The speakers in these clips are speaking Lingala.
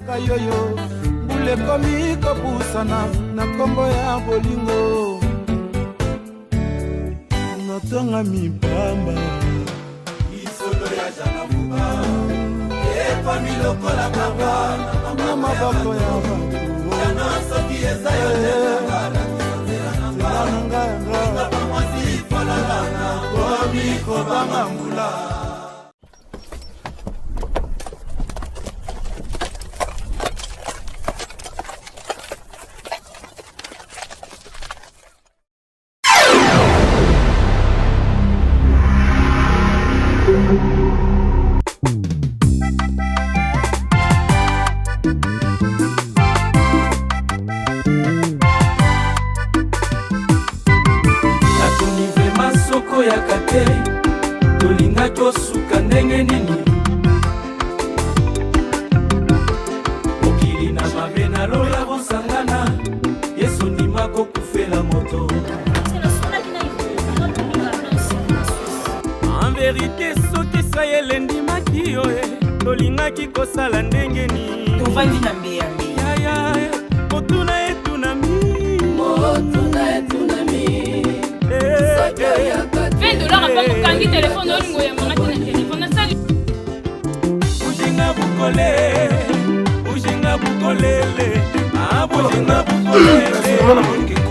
kayoyo bule komi kopusana na kombo ya bolingo notonga mipamba isolo ya jana buba epa miloko la baba na maboko ya batu yana soki ezayo tena nanga nanga mwasi falala komi kobanga mula. Tosuka ndenge nini mokili na mabe na lola bosangana Yesu ndimako kufela moto. En vérité soki sayele ndimaki yo tolingaki kosala ndenge nini tovandi na mbeyambe yaya motuna etunami $20 apa kukangi telefone olingo ya mama tena telefone sali ujinga bukolele abujinga bukolele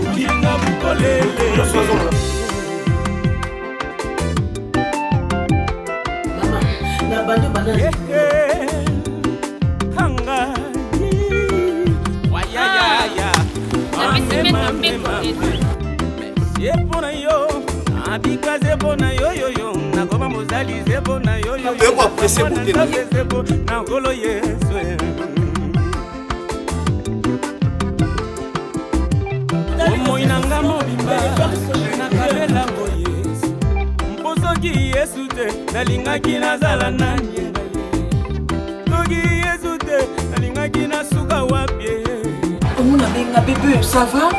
ujinga bukolele mama na bando bana hanga waya ya mama yepona yo abika zebona yoyoyo nakoba mozali zebona yoyoyo eko apresse bote na ngolo Yesu omoinanga mobimba nakabela ngo Yesu mposoki Yesu te nalingaki nazala nani toki Yesu te nalingaki nasuka wapie omona benga bébé ça va.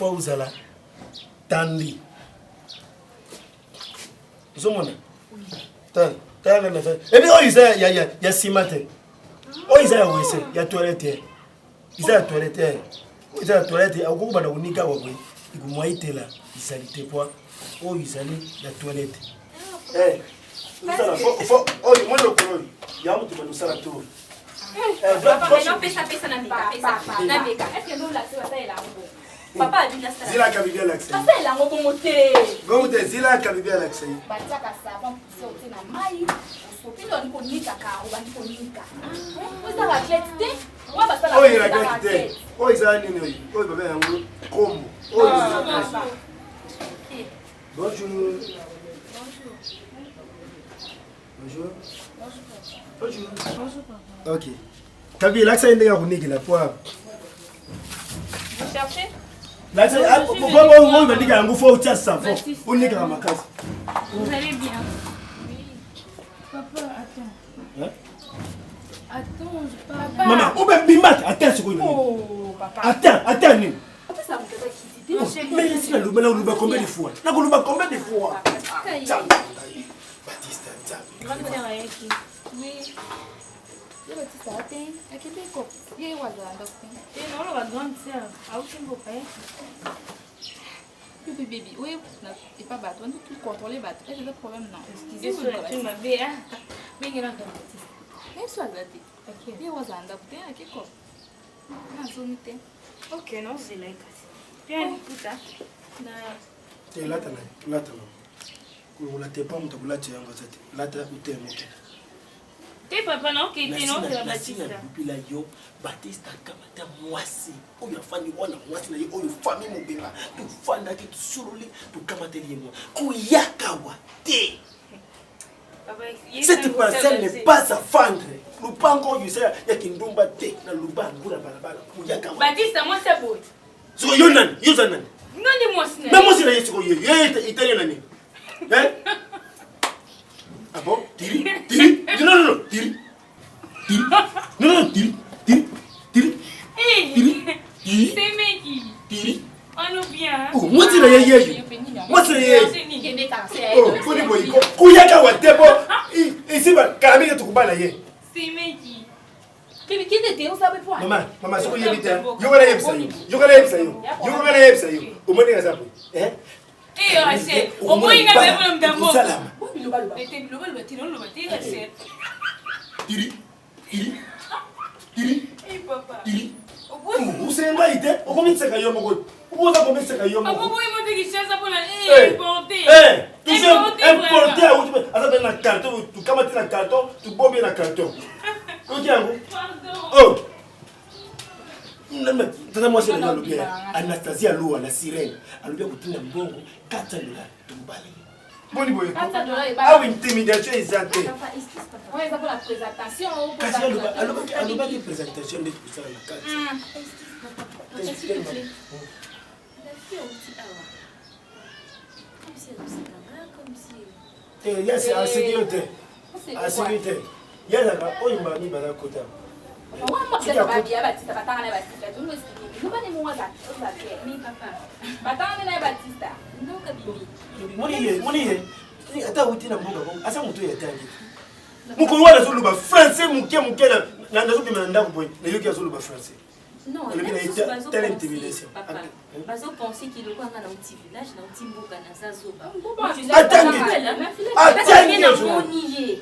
Uzala tandi zomona tanda na fa ebi oyiza ya simate oyiza ya wese ya toilette iza ya toilette iza ya toilette akukuba na unika wakwe ikumwaitela isalite kwa oyizali ya toilette uzala fo oyi mwendo koloi ya mtu kwa dusala tu papa non pesa na meka est-ce que nous la ça est là papa a dit ça. Zila kabibia l'accès. Ça c'est là mon moté. Gomote zila kabibia l'accès. Batia ka savon sauter na mai. Sauter don ko nika ka o bandi ko nika. Vous ça raclette té. Moi ba ça la. Oyi raclette té. Oyi za nini oyi? Oyi baba yango kombo. Oyi. Bonjour. Bonjour. Bonjour. Bonjour. OK. Kabila l'accès ndenge ko nikila poa. Vous cherchez? Là, c'est on va dire qu'il faut tirer ça fort. On est dans ma case. Vous allez bien? Oui. Papa, attends. Hein? Attends, papa. Maman, on va bimat. Attends ce qu'on Oh, Attends, Nini. Mais ici, là, combien de fois? Combien de fois? Baptiste, oui. Je vais te dire, à quel époque? Il y a non, la grande sœur. Ah, où tu me bébé, oui, c'est pas bateau, on doit tout contrôler bateau. Est-ce que le problème non? Excusez-moi, tu m'as bien. Mais il y a un baptiste. Mais soit la tête. Ok. Il y a un adapté à quel corps? Non, c'est une tête. Ok, non, c'est là. Bien, écoute, t'es là, t'es papa non qui était non c'est la Baptiste. Bila yo Baptiste akamata mwasi. Oyo afani wana mwasi na yo oyo famille mobimba. Tu fanda ki tsululi tu kamata liemo. Kuyaka wate. Cette parcelle n'est pas à fendre. Lupango you say ya kindumba te na lubangu la balabala. Kuyaka wate. Baptiste moi c'est beau. So yo nan, yo zanan. Non dis moi c'est. Mais moi c'est la yesu ko yo. Italien nani. Hein? Ah bon? Tiri. Non, tiri. Non, tiri. C'est mec qui. Tiri. On nous bien. Oh, moi c'est la yesu. Moi c'est la yesu. Oh, faut dire boy. Kuyaka watebo. Ici ba kamera tukubala ye. C'est mec qui. Qui était on savait pas. Maman, soko yebita. Yo gala yebisa yo. Omoni ngazapo. Eh? Eh, c'est. Au moins il a même un dambo. Était le Tiri. Eh papa. Tiri. Usenga ite, okomiteka yo moko. Ukoza komiteka yo moko. Apo boy mo te kishaza pour la importer. Tu sais importer aza na carton, tu kamati na carton, tu bombe na carton. OK yango? Oh. Non, tata moi c'est le bien. Anastasia Lua la sirène. Alobia kutina mbongo $400 tumbali. Boni boy. Ah oui, intimidation exacte. Ouais, ça pour la présentation. Alobia qui présentation de tout ça la carte. S'il te plaît. La fille aussi awa. Comme si elle aussi comme si. Eh, il y a c'est sécurité. À sécurité. Il y a la oyimba ni bala kota. Moi c'est pas bien Baptiste, pas tant la Baptiste. Tu nous expliques. Nous pas les mots ça. Mais papa. Pas tant la Baptiste. Non kabibi. Moni ata uti na mboka bongo. Asa mutu ya tangi. Mukolo wana zoluba français muke na ndazo bima ndako boy. Na yoki azoluba français. Non, il y a telle intimidation. Papa, parce qu'on pensait qu'il est dans un petit village, dans un petit mboka na Zazoba. Attendez.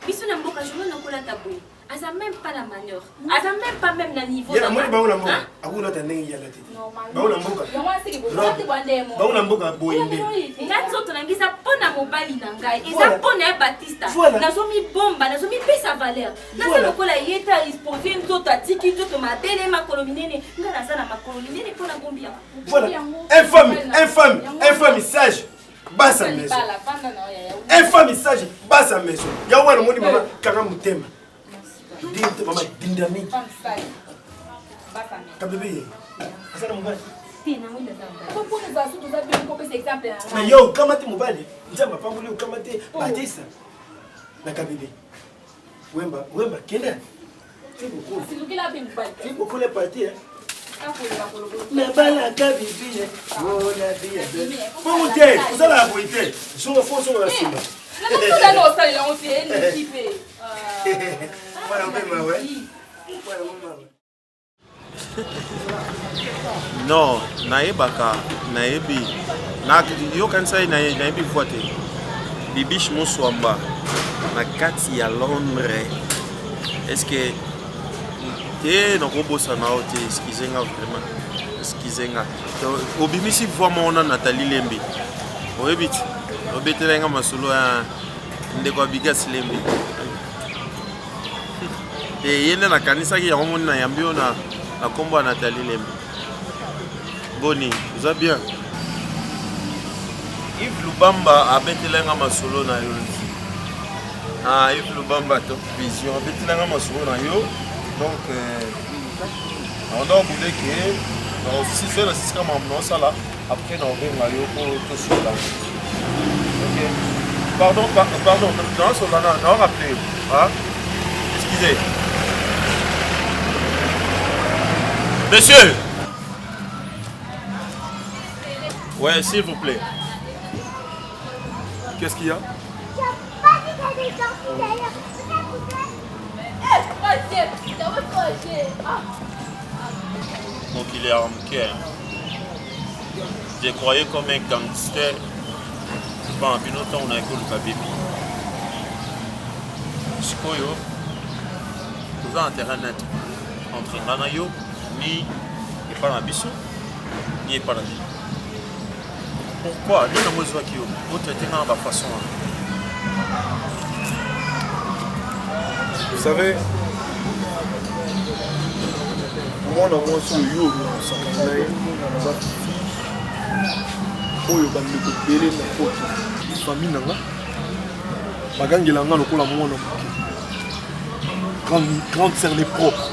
Biso na mboka journée na kola tabou. Asa même pas la manière. Asa même pas même na niveau. Ya moni ba mboka. Akuna tanengi ya lati. Ba mboka. Ba mboka boyinde. Ngatso to nangisa pona mobali na ngai. Eza pona Baptiste. Nazomi bomba, nazomi pesa valeur. Nasa lokola yeta exposer nzoto atiki nzoto matele makolominene. Ngana sana makolominene pona bombia. Voilà. Infâme sage. Basse à maison. Infâme sage, basse à maison. Ya wana moni mama kanga mutema. Dinte mama dindami. Kabebe. Asana mubali. Mais yo kamati mubali. Nzamba pambuli ukamati Baptiste. Na kabebe. Wemba kenda. C'est beaucoup les parties. Mais bala kabibi. Oh la vie. Bon thé, vous allez la boiter. Sur le fond sur la cime. Non, naebaka, naebi. Yo kanisa naebi voite. Bibiche Monswamba na kati ya Londres. Est-ce que te nakobosa na o te excusez-nga vraiment. Excusez-nga. Obimisi voix mona Nathalie Lembe. Oyebiti. Obetelenga masolo ya ndeko Bigas Lembe. Et yende na kanisa ki ya moni na yambio na kombo Nathalie Lembe. Boni, vous allez bien? Yves Lubamba abetelenga masolo na yo. Ah, Yves Lubamba top vision abetelenga masolo na yo. Donc on doit vouloir que si c'est le système en ça là après on va aller au tout là. OK. Pardon, non ça là non rappelez. Hein? Excusez. Monsieur Ouais, s'il vous plaît. Qu'est-ce qu'il y a? Donc il est armqué. Je croyais comme un gangster. Bon, puis longtemps on a école le bébé. Sikoyo, nous avons un terrain net entre Nanayo, ni et pas la biso, ni et pas la vie. Pourquoi nous avons besoin de vous traiter de la façon? Vous savez, moi, on a sur yo, famille nanga bagangela nga lokola mwana grande cerné propre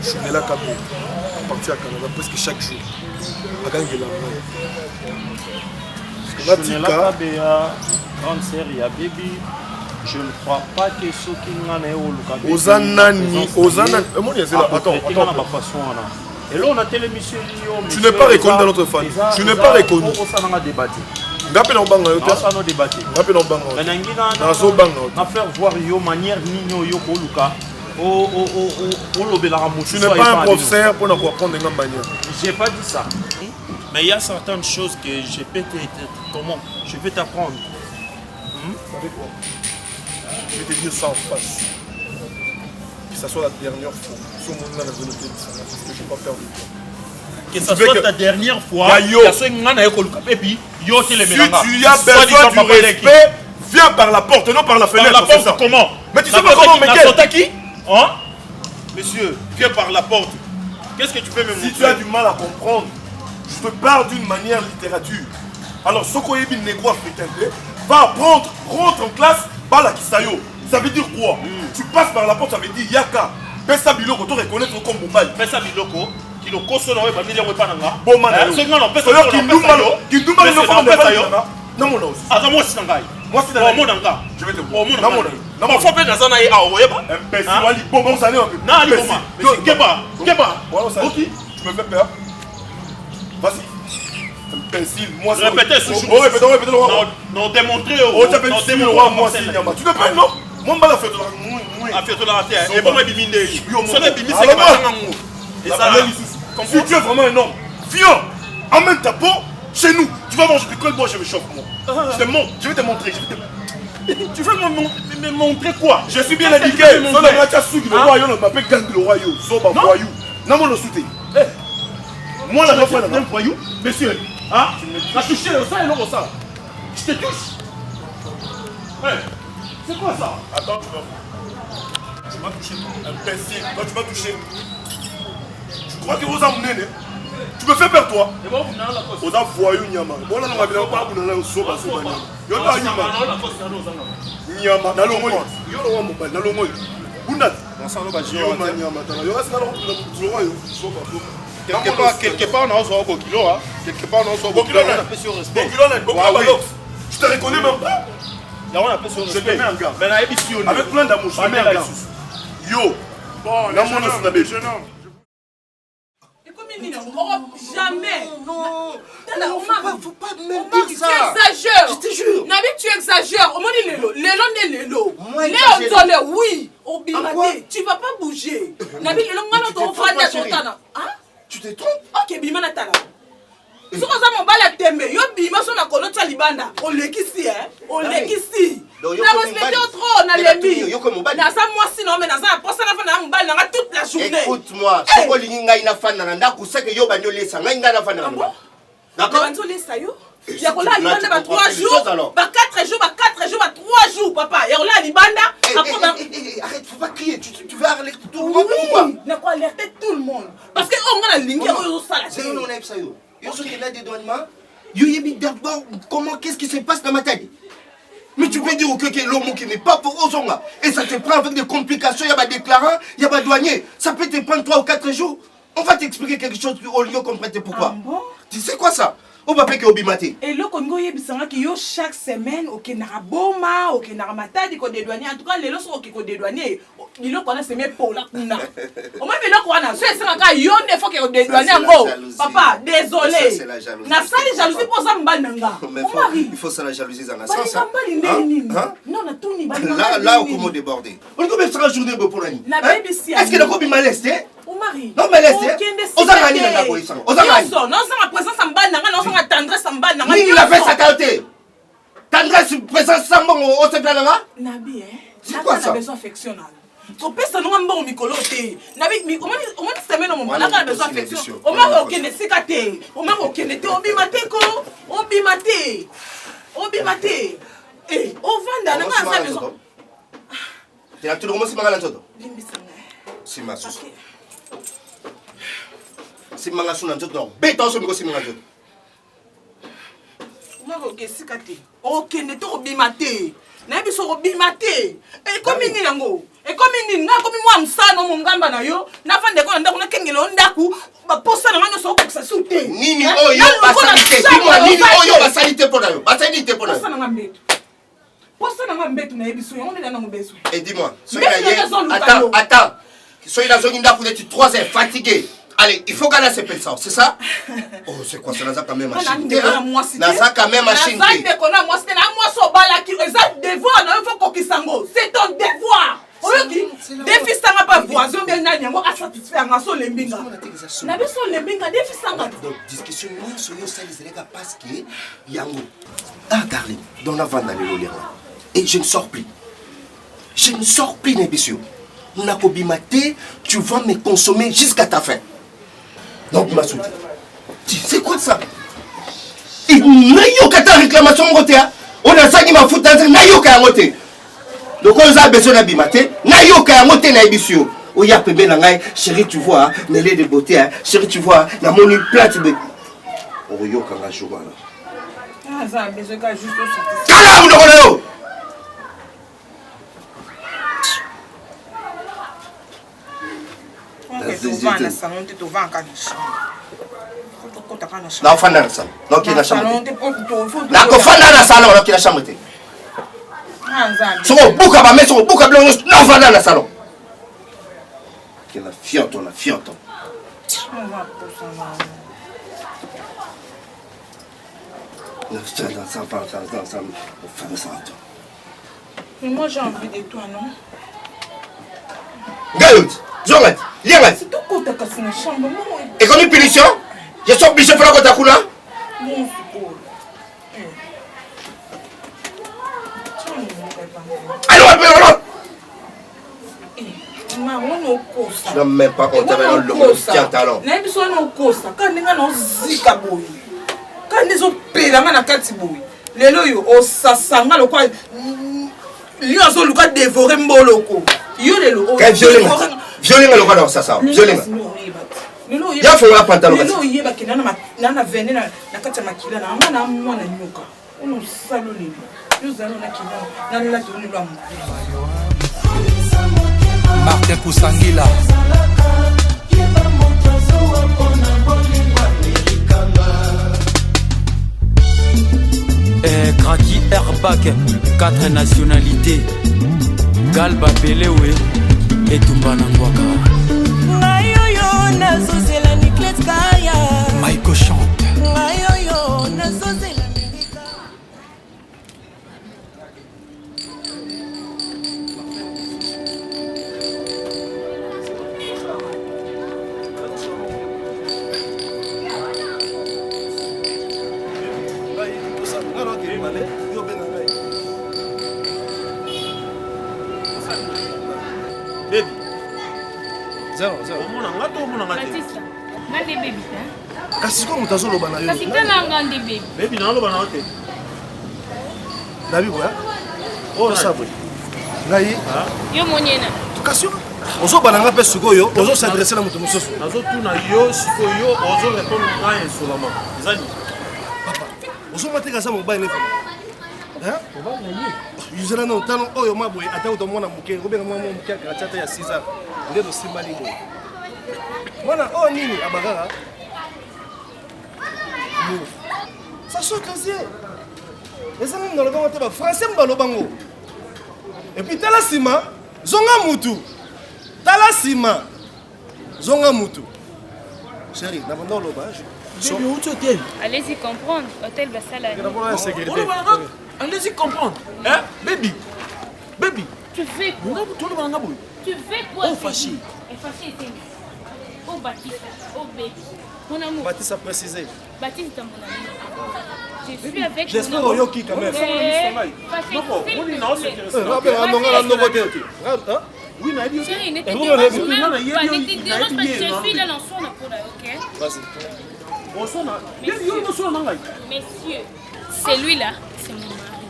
Chumela Kabé à partir à Canada presque chaque jour bagangela nga Chumela Kabé grande sœur ya baby. Je ne crois pas que ceux qui n'ont pas eu le Ozanani attends. Et là on a télémission. Tu n'es pas reconnu dans notre famille. Tu n'es pas reconnu. Ngape na banga yo ta. On a débattu. Ngape na banga. Na so banga. Na faire voir yo manière nino yo ko luka. Tu n'es pas un professeur pour nous apprendre une manière. J'ai pas dit ça. Mais il y a certaines choses que je peux comment je vais t'apprendre. Avec quoi? Je vais te dire ça en face. Que ça soit la dernière fois. Sur mon nom, parce que je ne vais pas perdre de temps. Que ça soit ta dernière fois. Si tu as besoin du respect, viens par la porte, non par la fenêtre. Par la porte, comment? Mais tu sais pas comment me qui? Hein? Monsieur, viens par la porte. Qu'est-ce que tu peux me montrer? Si tu as du mal à comprendre, je te parle d'une manière littérature. Alors, Soko Yebi Negro africain, va apprendre, rentre en classe, bala kisayo. Ça veut dire quoi? Tu passes par la porte, ça veut dire Yaka. Pesa Biloko, tu reconnais comme mobile. Pesa Biloko, qui le consomme, on va venir au Pananga. Bon, man, c'est un nom, Pesa non, mon os. Attends, moi, c'est un gars. Moi, c'est un gars. Je vais te voir. Non, mon os. Non, mon frère, dans un aïe, ah, ouais, bah. Bon, ça n'est pas. Non, allez, bon, Keba. Ok, tu me fais peur. Vas-y. Imbécile, moi, c'est. Répétez ce jour. Répétez le roi. Non, démontrez. Oh, tu appelles le roi, moi, c'est Nyama. Tu n'appelles, non? Moi, je vais faire de la. A fait de la terre. Et bon, je vais biminer. Si tu es vraiment un homme, viens, emmène ta peau chez nous. Tu vas voir, je te colle, moi, je me chauffe, moi. Je vais te montrer. Tu veux me montrer quoi? Je suis bien indiqué. Le roi, on m'appelle gang le roi. Soba voyou. Non, mon souté. Moi, la fois, un voyou. Monsieur, ah, tu m'as touché le sang et l'eau ça. Je te touche. C'est quoi ça? Attends, tu m'as touché. Imbécile, toi tu m'as touché. Tu crois que vous amenez? Tu me fais peur, toi? Vous avez voyou Nyama. Bon, là, on va bien pas vous donner un soba. Yo ta Nyama. Nyama, dans le monde. Yo le roi mobile, dans le monde. Bunat. Yo Nyama, yo reste là le roi soba. Quelque part, on a un beau kilo. Quelque part, on a un beau kilo. On a fait sur respect. Je te reconnais même pas. Là, on a fait sur respect. Je te mets en garde. Mais là, il avec plein d'amour, je te mets en garde. Yo. Bon, jeune homme. Jamais. Non, faut pas même Omar, dire ça. Tu exagères. Je te jure. Nabi, tu exagères. Omar, Lélo. Moi, Léo, oui. En quoi? Tu vas pas bouger. Nabi, Tu te trompes? Ok, Bimana Tala. Si on a mon bal à Tembe, yo Bima son a connu Talibanda. On l'équissi, hein. On l'équissi. On a respecté trop, on a l'ébi. Dans ça, moi, sinon, mais dans ça, pour ça, on a un bal toute la journée. Écoute-moi, si on a une fan, on a un que yo bagno les sangs, on a une fan. D'accord? Il y a là, Libanda, 3 jours, 4 jours, 3 jours, papa. Il y a là, Libanda. Arrête, faut pas crier. Tu vas alerter tout le monde. Pourquoi? Il faut alerter tout le monde. Parce qu'on a la ligne, c'est nous, on a ça. Yo, ce qu'il a des douanements. Yo, d'abord, comment, qu'est-ce qui se passe dans ma tête? Mais tu peux dire au que l'homme qui n'est pas pour Ozonga. Et ça te prend avec des complications. Il y a des déclarants, il y a des douaniers. Ça peut te prendre 3 ou 4 jours. On va t'expliquer quelque chose au lieu qu'on comprenne pourquoi. Ah bon? Tu sais quoi ça? On va pas que obimate. Et le Congo yebisanga ki yo chaque semaine OK na boma, OK na matadi ko dédouaner. En tout cas les loso OK ko dédouaner. Ni lo kona seme pour la kuna. O même le kona so esanga ka yo ne faut que dédouaner ngo. Papa, désolé. Na sali jalousie pour ça mbananga. Il faut ça la jalousie dans la sens. Non, na tout ni Là, on comment déborder. On comment faire la journée pour la nuit. Est-ce que le copain m'a laissé? Non, mais laissez. On a gagné la police. On a gagné. Non, on a présence en bas, non, on a tendresse en bas. Il a fait sa qualité. Tendresse, présence en bas, on se plaint là. Nabi, c'est quoi ça? Besoin affectionnel. Ton père, ça nous a bon micoloté. Nabi, comment tu t'amènes au moment là, on a besoin affection. On m'a aucun sécaté. On m'a aucun été. On bimate ko. On bimate. On bimate. Eh, on vend dans la maison. Tu as tout le monde si mal à l'entour. Si ma sous. Si manga suna nzoto béton so miko si manga nzoto mako kesikate OK ne to bimate na biso bimate e komi ni yango e komi ni nga komi mwa msano mo ngamba na yo na fande ko ndako na kengelo ndaku ba posa na ngano so ko sa sute nini oyo basalite dis-moi nini oyo basalite pona yo basalite pona posa na ngambetu posa na ngambetu na ebiso yango ndana ngo beso et dis-moi attends soyez dans une ndaku d'être 3 heures fatigué. Allez, il faut qu'elle s'appelle ça, c'est ça? Oh, c'est quoi ça? N'a quand même machine. N'a quand même machine. C'est ton devoir. Défi ça pas voisin bien n'anyango à satisfaire en son lembinga. Na biso lembinga défi ça. Donc discussion moi sur yo ça les gars parce que yango. Ah Darling, dans la vente d'aller au lire. Et je ne sors plus. Je ne sors plus n'ébissio. Nakobimate, tu vas me consommer jusqu'à ta fin. Donc, ma soute, c'est quoi ça? Il n'y a pas de réclamation. On a ça qui m'a foutu dans un nayoka à côté. Donc, on a besoin d'abimate. Nayoka à côté, naibissio. Oh, y'a pébé nangai. Chérie, tu vois, mêlée de beauté. Chérie, tu vois, la monnaie plate. Oh, yoka nga joua là. Ah, ça a besoin de juste au Calam, le na fanda na salon donc ina chambre na ko fanda na salon donc ina chambre te so buka ba meso buka blo na fanda na salon que la fioto mais moi j'ai envie de toi non Galut Zongat, liangat. C'est tout côté casse na chambre. Et comme une punition, je suis obligé de faire la côte à non, alors, je ne même pas compter avec le tien talent. Na biso na okosa ka ndinga na zika boyi. Ka ndizo pela na kati boyi. Lelo yo osasanga lokwa li azo luka dévorer mboloko. Yo lelo Violer le roi dans ça. Violer. Il y a fait un pantalon. Lelo yeba kina na vene na kati makila na na mwana nyoka. Ono saloni. Yo zalo na kina na la toni lwa mu. Martin Kousangila Kraki Airbag 4 nationalités Galba Belewe et Tumbana Ngwaka Ngayoyo nazozela Niklet Kaya Maiko chante Ngayoyo nazozela Baby. Zero. Omona ngato omona ngate. Batista. Ngande baby ta. Kasi ko mutazo loba na yo. Kasi kana ngande baby. Baby na loba na ngate. Dabi boya. Oh sabwe. Ngai. Yo monyena. Kasi ozo bananga pe sukoyo, ozo s'adresser na mutu mususu. Nazo tuna yo sikoyo ozo répondre à un solama. Zani. Papa. Ozo mateka sa mobile ne fama. Hein? Yuzela no tano oyo mabwe ata utomona muke ngobenga mwa muke akachata ya 6 ans. Ndedo simbali boy. Mwana oh nini abagara? Ça saute aussi. Et ça, nous avons dit français, nous avons et puis, t'as la cima, zonga mutu. T'as la cima, zonga mutu. Chérie, nous avons dit allez-y comprendre. Hôtel Bassala. Allez-y comprendre. Hein, baby. Baby. Tu fais quoi? Tu fais quoi? Oh, fâché. Fâché, c'est oh, Baptiste. Oh, baby. Mon amour. Baptiste a précisé. Baptiste est mon amour. Je suis avec j'espère au Yoki quand même. Oui, mais chérie, ne te dérange pas. Je suis là dans son appareil, ok? Messieurs, celui-là, c'est mon mari.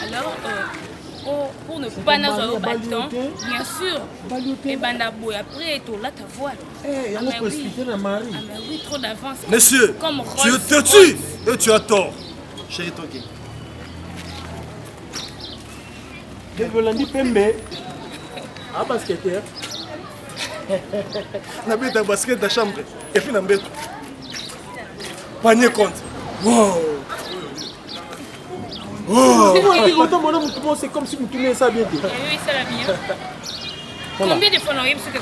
Alors, pour ne pas nous avoir bâton, bien sûr, et Bandabou, après, tu as ta voile. Ah, mais oui, trop d'avance. Monsieur, tu te tues et tu as tort. Chérie Toki. Dévolandi Pembe. Ah, basketteur. Na bête à basket de chambre. Et puis, na bête. Panier compte. Wow. C'est comme si vous tournez ça bien. Oui, ça va bien. Combien de fois on a eu ce que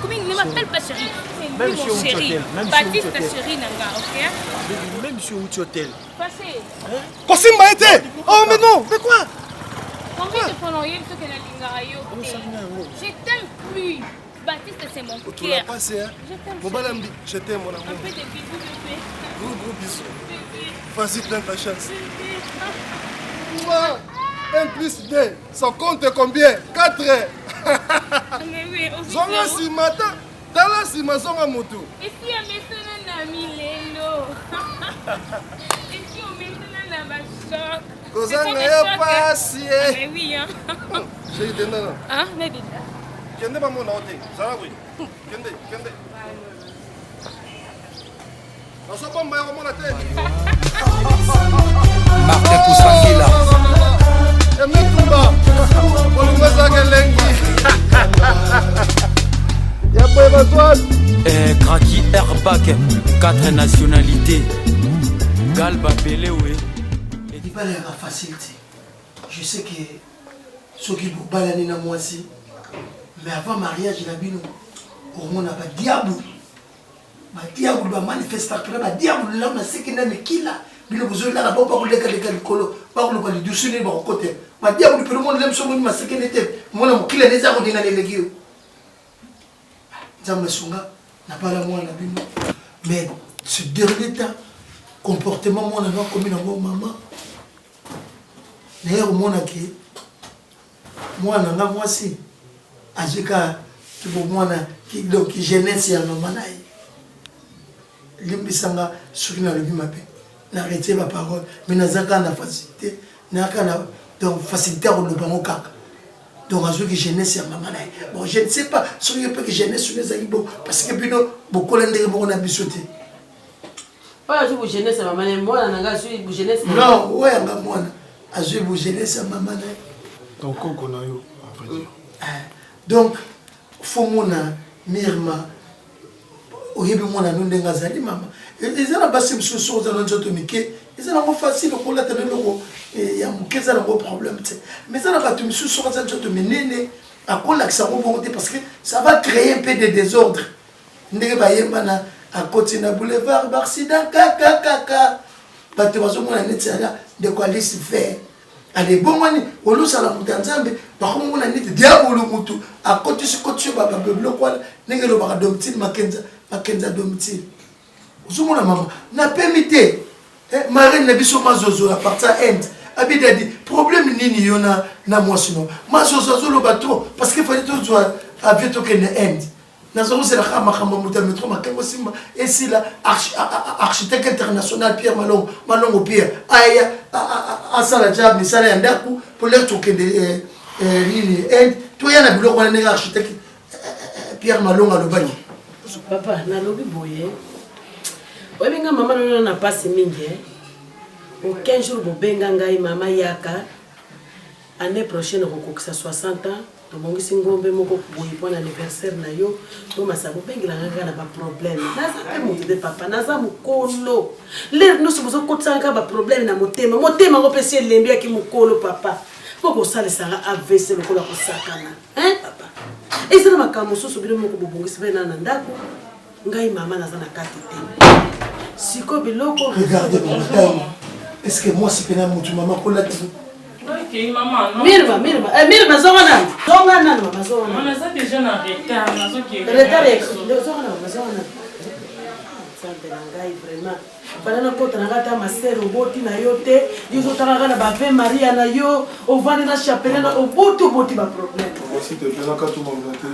combien ne m'appelle pas chérie. C'est lui mon chéri. Baptiste ta chérie nanga, ok? Même sur un hôtel. Passez. Kosimba était. Oh mais non, mais quoi? Combien de fois on a eu ce que la linga yo? Je t'aime plus. Baptiste c'est mon cœur. Tu l'as passé hein? Mon balambi, je t'aime mon amour. Un peu de bisous bébé. Gros bisous. Vas-y, prends ta chance. 1 plus 2, ça compte combien? 4. Mais oui, zonga si matin, tala si ma zonga moto. Et si on met ça dans Milelo? Et si on met ça dans ma choc? Kozanga ya pasi. Mais oui, hein. J'ai dit non. Hein, mais déjà. Kende ba mona ote. Ça va oui. Kende. On s'en bomba au mona tête. Martin Kousangila. Emetumba. Olungaza kelengi. Ya boy bazwan. Kraki Airbag, 4 nationalités. Galba Belewe. Il pas l'air facilité. Je sais que ceux qui vous balanent dans moi aussi, mais avant mariage, il a dit au moins on a pas diable. Ma diable va manifester ma diable là on a ce qui n'a mais qui là. Bino besoin là pas pour les colo, pas pour les douceurs ni bon côté. Ma diable pour le monde l'aime sur moi ce qui n'était. Moi on qui les a on dit dans les gueux. Ça me songa n'a pas la moi la bino. Mais ce dernier temps comportement moi on a commis dans mon maman. D'ailleurs mon aki moi na moi aussi ajika tu vois moi na qui donc jeunesse ya maman na limbisanga soki na lobi mabe na arrêter ma parole mais nazaka na facilité na kana donc facilité au lobango kaka donc azo ki jeunesse ya maman na bon je ne sais pas soki peut que jeunesse sur les aïbo parce que bino beaucoup l'endere beaucoup na bisoté pas azo jeunesse ya maman na moi na nga sur jeunesse non ouais nga moi azo jeunesse ya maman na donc on a eu en fait donc faut mona mirma oyebi mona nondenga zali mama ezana basi msusu za nzoto mike ezana mo facile ko la tene loko ya mukeza na mo problème te mais ezana batu msusu za nzoto menene akola kisa ko bonté parce que ça va créer un peu de désordre ndenge ba yemba na à côté na boulevard Barsida kaka batu bazo mona neti ala de quoi laisser faire allez bon mani olu sala mutanzambe ba ko mona neti diabolo mutu à côté ce côté ba beblo quoi ndenge lo ba domtile makenza domtile uzumona mama na permité marine na biso mazozo à partir end abida dit problème nini yona na moi sinon mazozo zo lo bato parce que fallait tout soit avion to ken end na zo c'est la khama muta metro makengo simba et si la architecte international Pierre Malongo Pierre aya a sala job ni sala yandaku pour leur to ken nini end to yana biloko na nga architecte Pierre Malongo lo bani papa na lobi boye obenga mama nona na passe mingi au 15 jours bobenga ngai mama yaka année prochaine on kokisa 60 ans tobongisi ngombe moko boye mpona anniversaire na yo tomasa bobengelanga kaka na baproblème naza mpe moto de papa naza mokolo lere nyonso bozokotisaka kaka baproblème na motema motema ngo mpesi elembi yaki mokolo papa mpo kosalisaka avc lokola kosakana papa eza na makambo mosusu bino moko bobongisi mpe na ndako ngai mama naza na kati te siko biloko regardez mon dame est-ce que moi c'est pena motu mama kolati Ok, maman. Mirma, Zona. On a ça déjà dans le retard. Vraiment. Pendant que tu as ma sœur au boti na yote, ils ont travaillé na bave Maria na yo, au vent de la chapelle na au boti ba problème. S'il te plaît, quand tu m'as monté,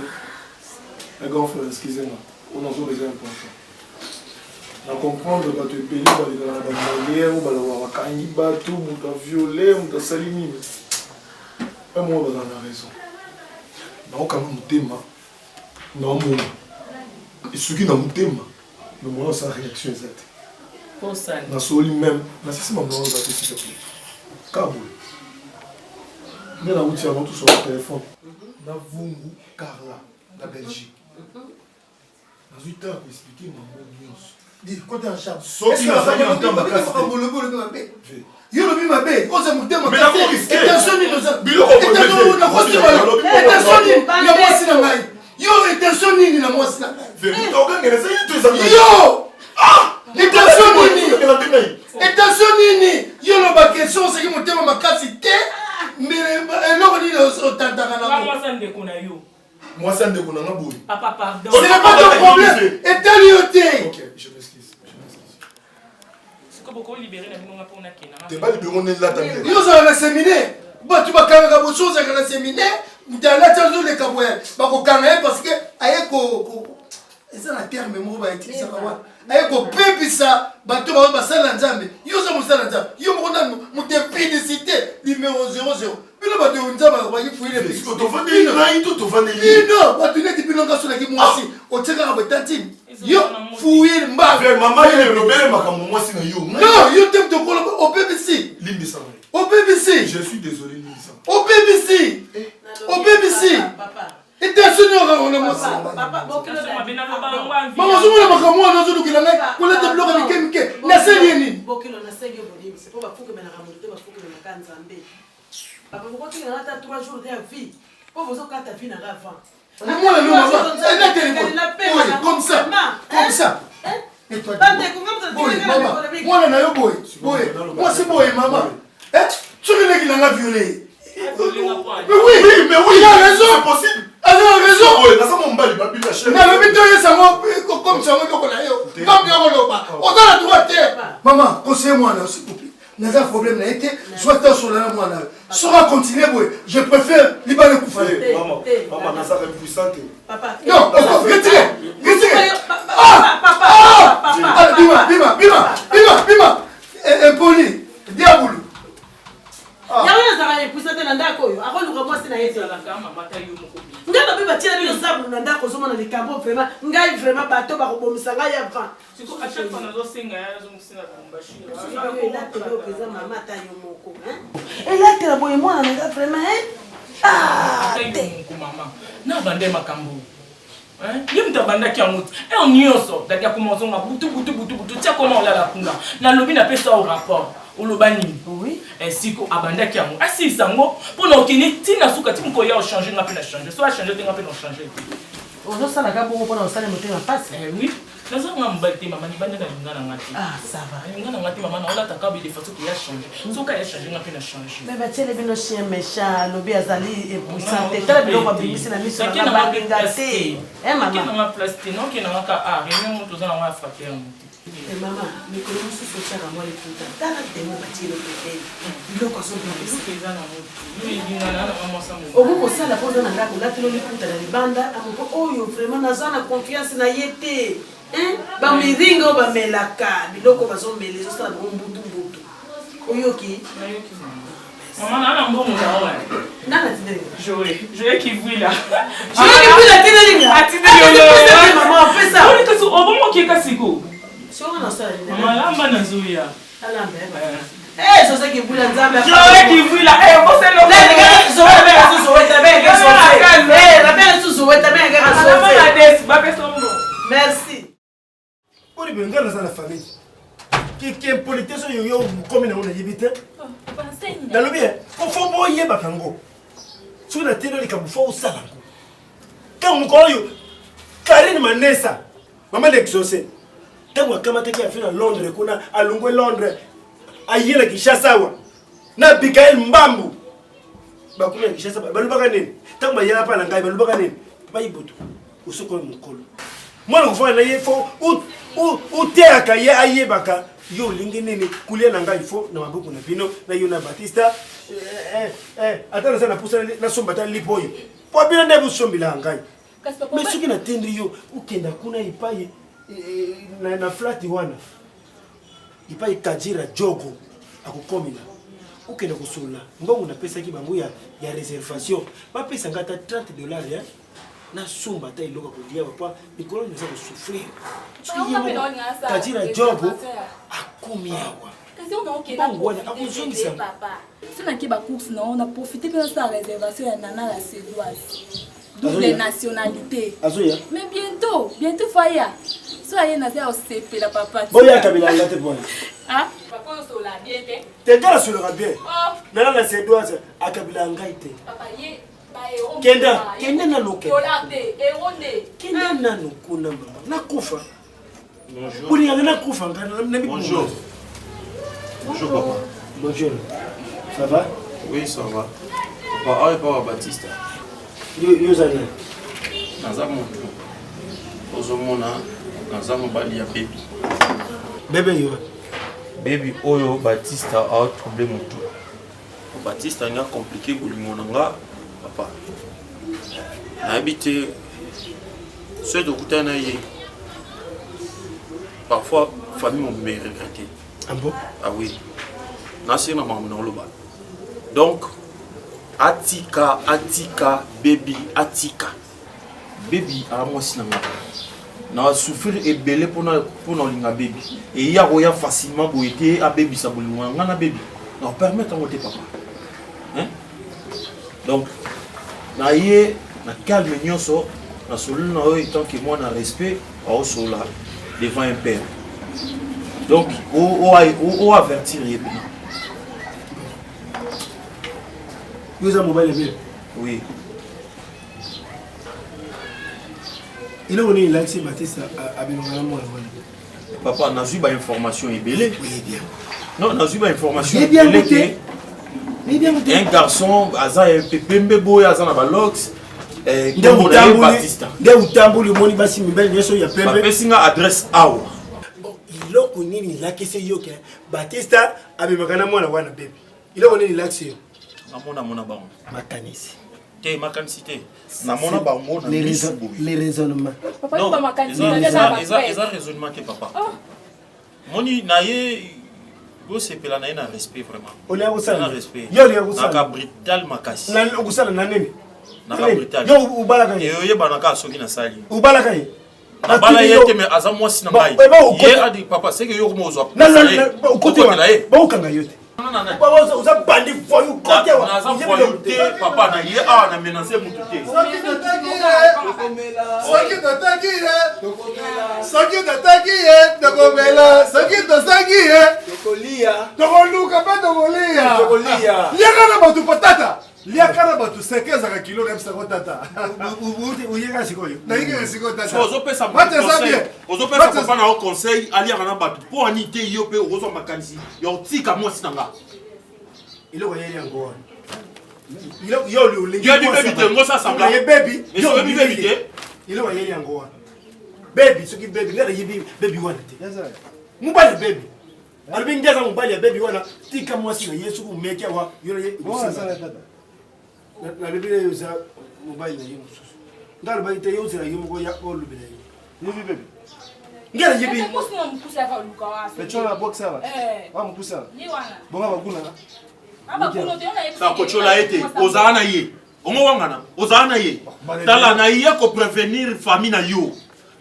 un grand frère, excusez-moi, on a besoin des importants. Na comprendre que tu pays dans la manière où on va cangi bateau, on va violer, on va saliner. Pas moi on a raison. Na quand on tema, na mon. Et ce qui na mon tema, le moment sa réaction exacte. Pour ça. Na soli même, na c'est maman on va te s'il te plaît. Kaboul. Mais la route c'est avant tout sur le téléphone. Na Vungu Carla, la Belgique. Dans 8 heures pour expliquer maman nuance. Dis, côté en charge. Est-ce que la famille entend ma casse? Yo le bima be, on s'est monté mon mais la cour risquée. Attention ni nous. Bilo ko be. Attention ni na moi sina ngai. Yo attention ni na moi sina ngai. Vérité aucun ngene ça y tout ça. Yo! Ah! Attention ni. Yo le ba question c'est que monté ma casse té. Mais non ni au tantaka na. Moi ça ndeko na yo. Moi ça ndeko na boy. Papa pardon. Ce n'est pas ton problème. Et t'as lioté. OK, je m'excuse. Pourquoi libérer la maison pour nakena? Tu vas libérer on est là t'as. Yo ça le séminaire. Bah tu vas quand même quelque chose avec le séminaire. Dans la table de Kabouel. Bah ko kanga parce que ayeko ça la terme mo ba utiliser kwa. Ayeko pepisa bato ba basala nzambe. Yo ça mo sala nzambe. Yo mo na mo te publicité numéro 00. Bilo ba de nzambe ba yifuile pe. Est-ce que tu vas dire là tout tu vas dire. Non, ba tu ne te pilonga sur la ki mwasi. O tseka ka betati. Yo fouiller mba. Maman il est lobé makambo mwasi na yo. Non, yo te ko au BBC. Limbi ça. Au BBC. Je suis désolé Limbi ça. Au BBC. Au BBC. Et t'es sonné on a moi ça. Papa, Maman zo na makambo na zo dukila ngai. Ko la te bloka mikemike. Na seli ni. Bokilo na seli yo bolim, c'est pas fuke na ramonte ba fuke na kanzambe. Papa pourquoi tu n'as pas 3 jours de vie? Pour vous autres ta vie na avant. Moi le maman, elle a téléphone. Comme ça. Comme ça. Et toi. Moi na yo boy. Boy. Moi c'est boy maman. Tu veux qu'il en a violé. Mais oui, il a raison. C'est possible. Elle a raison. Oui, là ça mon bal babi la chèvre. Na le bitoye ça comme ça on ko na yo. Comme ya ko ba. On a la droite. Maman, conseille-moi là s'il vous plaît. N'a un problème n'a été soit dans sur la moi là. Sera continuer boy. Je préfère Liban Koufé. Maman na ça puissante. Papa. Non, retirez. Papa. Bima. Impoli. Diaboulou. Yawe za kale puisate na ndako yo. Akoluka mwasi na yete la kama batayo moko. Ngaba biba tira bino sabu na ndako zomona likambo vraiment. Ngai vraiment bato ba kobomisa ngai avant. Siko à chaque fois nazo senga ya zo musina kumbashira. Siko la telo pesa mama tayo moko, hein? Et là tela boye mwana nga vraiment, hein? Ah, tayo mama. Na bande makambo. Hein? Yim ta banda ki amuti. Et on nyonso, dati akomonzo nga butu. Tia comment on la kunga. Na lobi na pesa au rapport. Olobani. Oui. Ainsi que abanda ki amu. Asi sango pour na okini tina suka ti mko ya changer nga pe na changer. Soit changer te nga pe na changer. Ozo sala ka bongo pona osala motema passe. Oui. Nazo nga mbalite mama ni banda na ngana ngati. Ah, ça va. Ngana ngati mama na ola takabi de façon qu'il a changé. Soka ya changer nga pe na changer. Mais ba tele bino chien méchant, lobi azali epoussante. Tala bilo kwa bimisi na miso na ba te. Maman. Qui na plastique non qui na ka réunion moto za na fraternité. Et maman, mais comment ça se fait à moi les putain? Dans la démo bâtir le bébé. Il a quoi son bébé? Au bout de ça, la pose dans la gare, là, tu le putain dans les bandes. Oh, yo vraiment, na zone confiance na yete. Hein? Ba miringo ba melaka. Biloko ba zo mele, zo sala bon butu. Oyoki. Maman, nana mbongo na ouais. Nana tindeli. Joé qui vit là. Joé qui vit là tindeli. Atindeli. Maman, fais ça. On est au bon qui est kasiko. Si on a ça, maman lamba na zuya. Alamba. Eh, José qui voulait Nzambe. José qui voulait là. Eh, vous c'est le. Merci. On est bien dans la famille. Qui est politique sur yo comme on a yébité. Dans le bien, faut boyer bakango. Sur la télé les kamufo sala. Quand on koyo Karine Manessa, maman d'exaucé. Tant que kama teki afina Londres kuna alungwe Londres. Ayela Kishasa wa. Na Bikael Mbambu. Bakuna Kishasa balubaka nini? Tant que yala pa na ngai balubaka nini? Bayibutu. Usoko mukolo. Mwana kufanya na yefo u teaka ye ayebaka yo lingi nini kulia na ngai fo na mabuku na bino na Yona Batista atana sana pusa na somba ta lipoyo po bino ne busombila ngai mesuki na tendri yo ukenda kuna ipai na flat wana ipai Kajira jogo akukomina ukenda kusula ngongo na pesa kibangu ya reservation ba pesa ngata $30 ya na sumba ta iloka kudia papa mikolo nza kusufrir Kajira jogo akumiawa kasi on a profité papa si on a kiba course non on a profité de sa réservation ya nana la Suédoise double nationalité mais bientôt faya soyez na ça au CP la papa boya kabila ngate boy ah papa on sola bien te ngala sola bien nana la Suédoise akabila ngaite papa ye Kenda na loke. Kenda na nukuna mama. Nakufa. Bonjour. Kuri yanga nakufa ngana nami. Bonjour. Bonjour papa. Bonjour. Ça va? Oui, ça va. Papa, ah, papa Baptiste. Yo zana. Naza moto. Ozomona naza mobali ya baby. Bébé yo. Baby oyo Baptiste a troublé moto. Baptiste a compliqué bolingo nga. Papa, habité ceux de Koutana, parfois, famille m'ont regretté. Ah bon? Ah oui. Nassi na maman loba. Donc, Atika, baby, Atika. Baby, à moi si na souffrir et belé pour l'inga baby. Et il y a facilement pour aider à baby ça boulot. On a baby. Non, permettre à monter papa. Hein? Donc, na ye na calme nyonso na solo na yo tant que moi na respect au sola devant un père. Donc o avertir ye bien. Vous avez mobile bien. Oui. Il est venu là c'est Baptiste à Benongala moi. Papa n'a eu pas information ébélé. Oui bien. Non, n'a eu pas information ébélé. Un garçon, Aza un pépé boy, Aza na balox, Batista. De utambu le moni basi mbele yeso ya pembe. Papa singa adresse awa. Iloko nini la kese yoke Batista abimakana mwana wana baby. Iloko nini la kese yo. Mona ba. Makanisi. Te makanisi te. Na mona ba mona les raisonnements. Papa pas makanisi. Ils raisonnement que papa. Moni na ye go sepela na ina respect vraiment. On est au na respect. Yo le au na brutal makasi. Na okusala na nini? Na brutal. Yo ubalaka ye. Yo yeba na ka soki na sali. Ubalaka ye. Na bala yete me aza mwasi na ngai. Ye adi papa seke yo ko mozwa. Na ukote wa. Ba ukanga yote. Papa uza bandi for you kote wa. Na za for you te papa na ye a na menacer mutu te. Soki tataki ye, tokomela. Soki tosaki ye, tokolia. Tokoluka pe tokolia. Tokolia. Liaka na batu patata. Liaka na batu 15 kilo na msako tata. Uyeka sikoyo. Na yeke sikoyo tata. Ozo pesa conseil. Ozo pesa papa na conseil aliaka na batu po anite yo pe ozo makanisi. Yo tika mwasi nanga. Iloko yeli yango. Yo le ulingi. Yo di baby te ngosa sanga. Ye baby. Yo baby te. Iloko yeli yango. Baby, soki baby, ngara yibi baby wana te. Mubali baby. Albi ngeza mubali ya baby wana tika mwasi na Yesu kumekea wa yona ye. Na baby le uza mubali na Yesu. Ngara baby te yote na yumo ya olu bila yi. Yibi baby. Ngara yibi. Musi na mpusa ka luka wasi. Pechola boxa wa. Wa mpusa. Ni wana. Bonga baguna. Aba kuno te ona ye. Na kochola ete ozana ye. Ongo wangana ozana ye. Tala na ye ko prévenir famille na yo.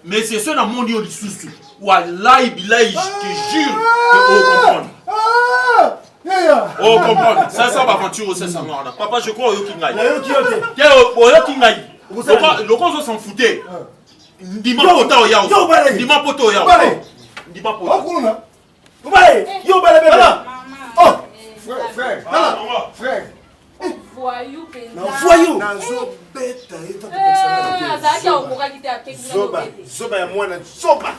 Mais c'est ça dans mon Dieu sous. Wallahi billahi je te jure que vous comprenez. Oh, comprendre. Ça va aventure, c'est ça. Papa, je crois au Yokingai. Au Yokingai. Le cause s'en foutait. Dis-moi poto au yao. Dis-moi poto au yao. Dis-moi poto. Yo, oh, frère. Voyou, voyou. Zoba ya mwana zoba.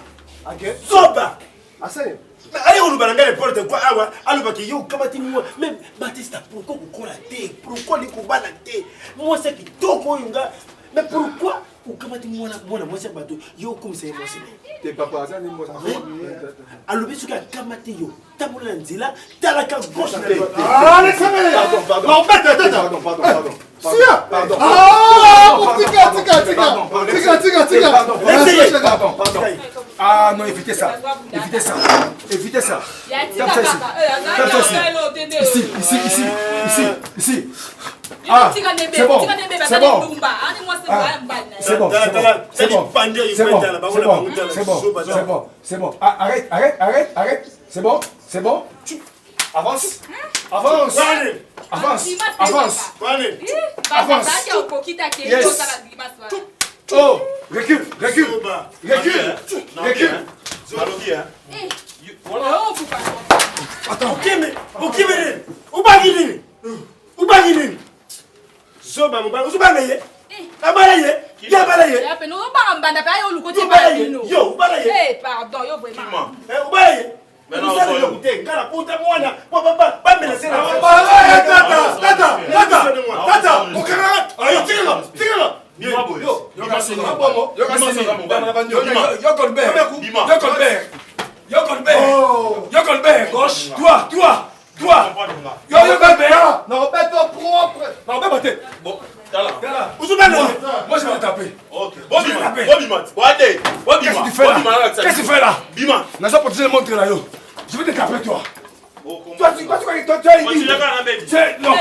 Zoba. Asane. Mais allez on nous balance n'importe quoi. Alors que yo kamati moi même Baptiste pourquoi vous connaissez pourquoi les combats la thé moi c'est qui toko yunga mais pourquoi vous kamati moi c'est bateau yo comme c'est moi c'est t'es papa ça ni moi alors biso ka kamati yo tamola nzila talaka gauche allez ça pardon non pardon pardon ah non évitez ça ici ah c'est bon arrête c'est bon avance oh recule attends ubagini zoba mubanga uzubanaye abalaye yabalaye no ba mbanda pa yo luko ti ba no yo ubalaye pardon yo vraiment ubalaye maintenant so yo ngala puta mwana papa bamela sena tata ukara ayo tigela Yo Colbert, gauche, toi. Yo Colbert, non, bête propre. Non, bête. Bon, là. Moi je vais taper. Ok. Qu'est-ce que tu fais là? Bima. N'a pas te montrer là yo. Je vais te taper toi. Toi tu es non.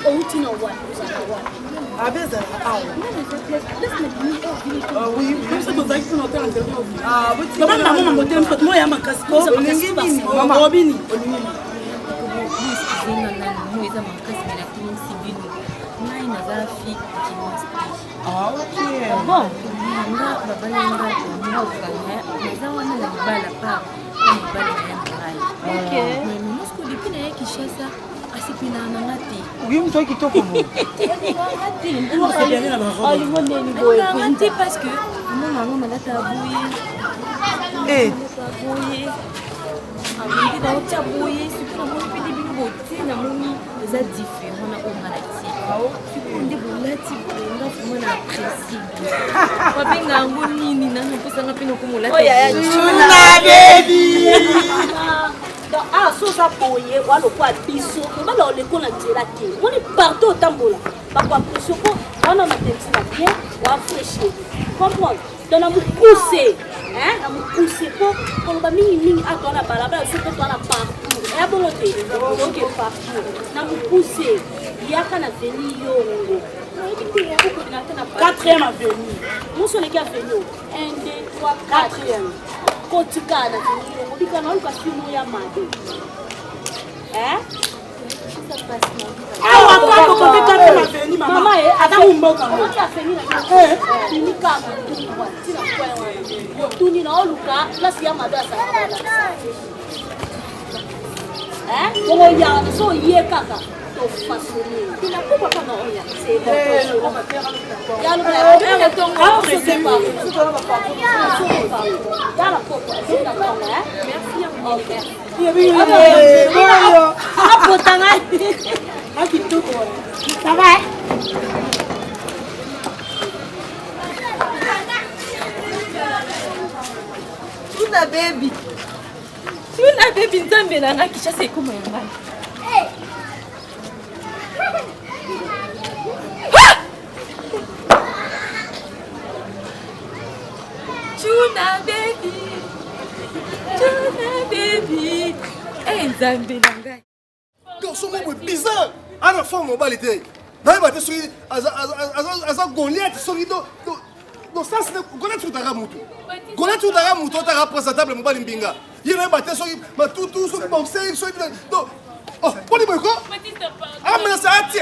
outi na wa ozala wa abeza oui comme ça vous allez pour faire interview maman maman motel mtoto moya makasi ko olingi nini mama obini olingi nini eza makasi na kini sibini ngai nazala fi ok bon nga babalenga ngokanga naza wana na libala pa libala ya ngai ok mais mosko depuis na Kinshasa asipina nanga te oui mto kitoko bo te parce que mama malata boye boye amindi na otia boye surtout na moni pede bino bote na moni eza différent na omalati nde bolati bolenga vraiment na apprécie babenga yango nini nanga mposanga mpe nakomolata soza boye walokwa biso tobala oleko na nzela te moni partout otambola bakwapresio po wana matemisi na bien wafreshe comprendre donc na mokuse na mokuse po koloba mingimingi ato wana balabala so mpe towana parcours eya bongo te oke parcours na mokuse yaka na veni yongo 4e avenue moso oleki avenue 1 2 3 4e kotika na veni yongo bikana oluka fino ya made awa kako kobeta te mafeni mama ata mumboka tuni na oluka place ya mado bongo yana so ye kaka tofasoni tina kupa kama oya Tuna baby nzambe na nga Kinshasa ekoma ya ngai. Tuna baby. Nzambe na ngai. Garçon mo bizarre. Ana forme mobile te. Na ba te soki aza Goliath soki do sens ne Goliath utara mutu. Goliath utara mutu utara présentable mobile mbinga. Yena ba te soki ba tout soki boxer soki do oh poli boy ko mais ça ati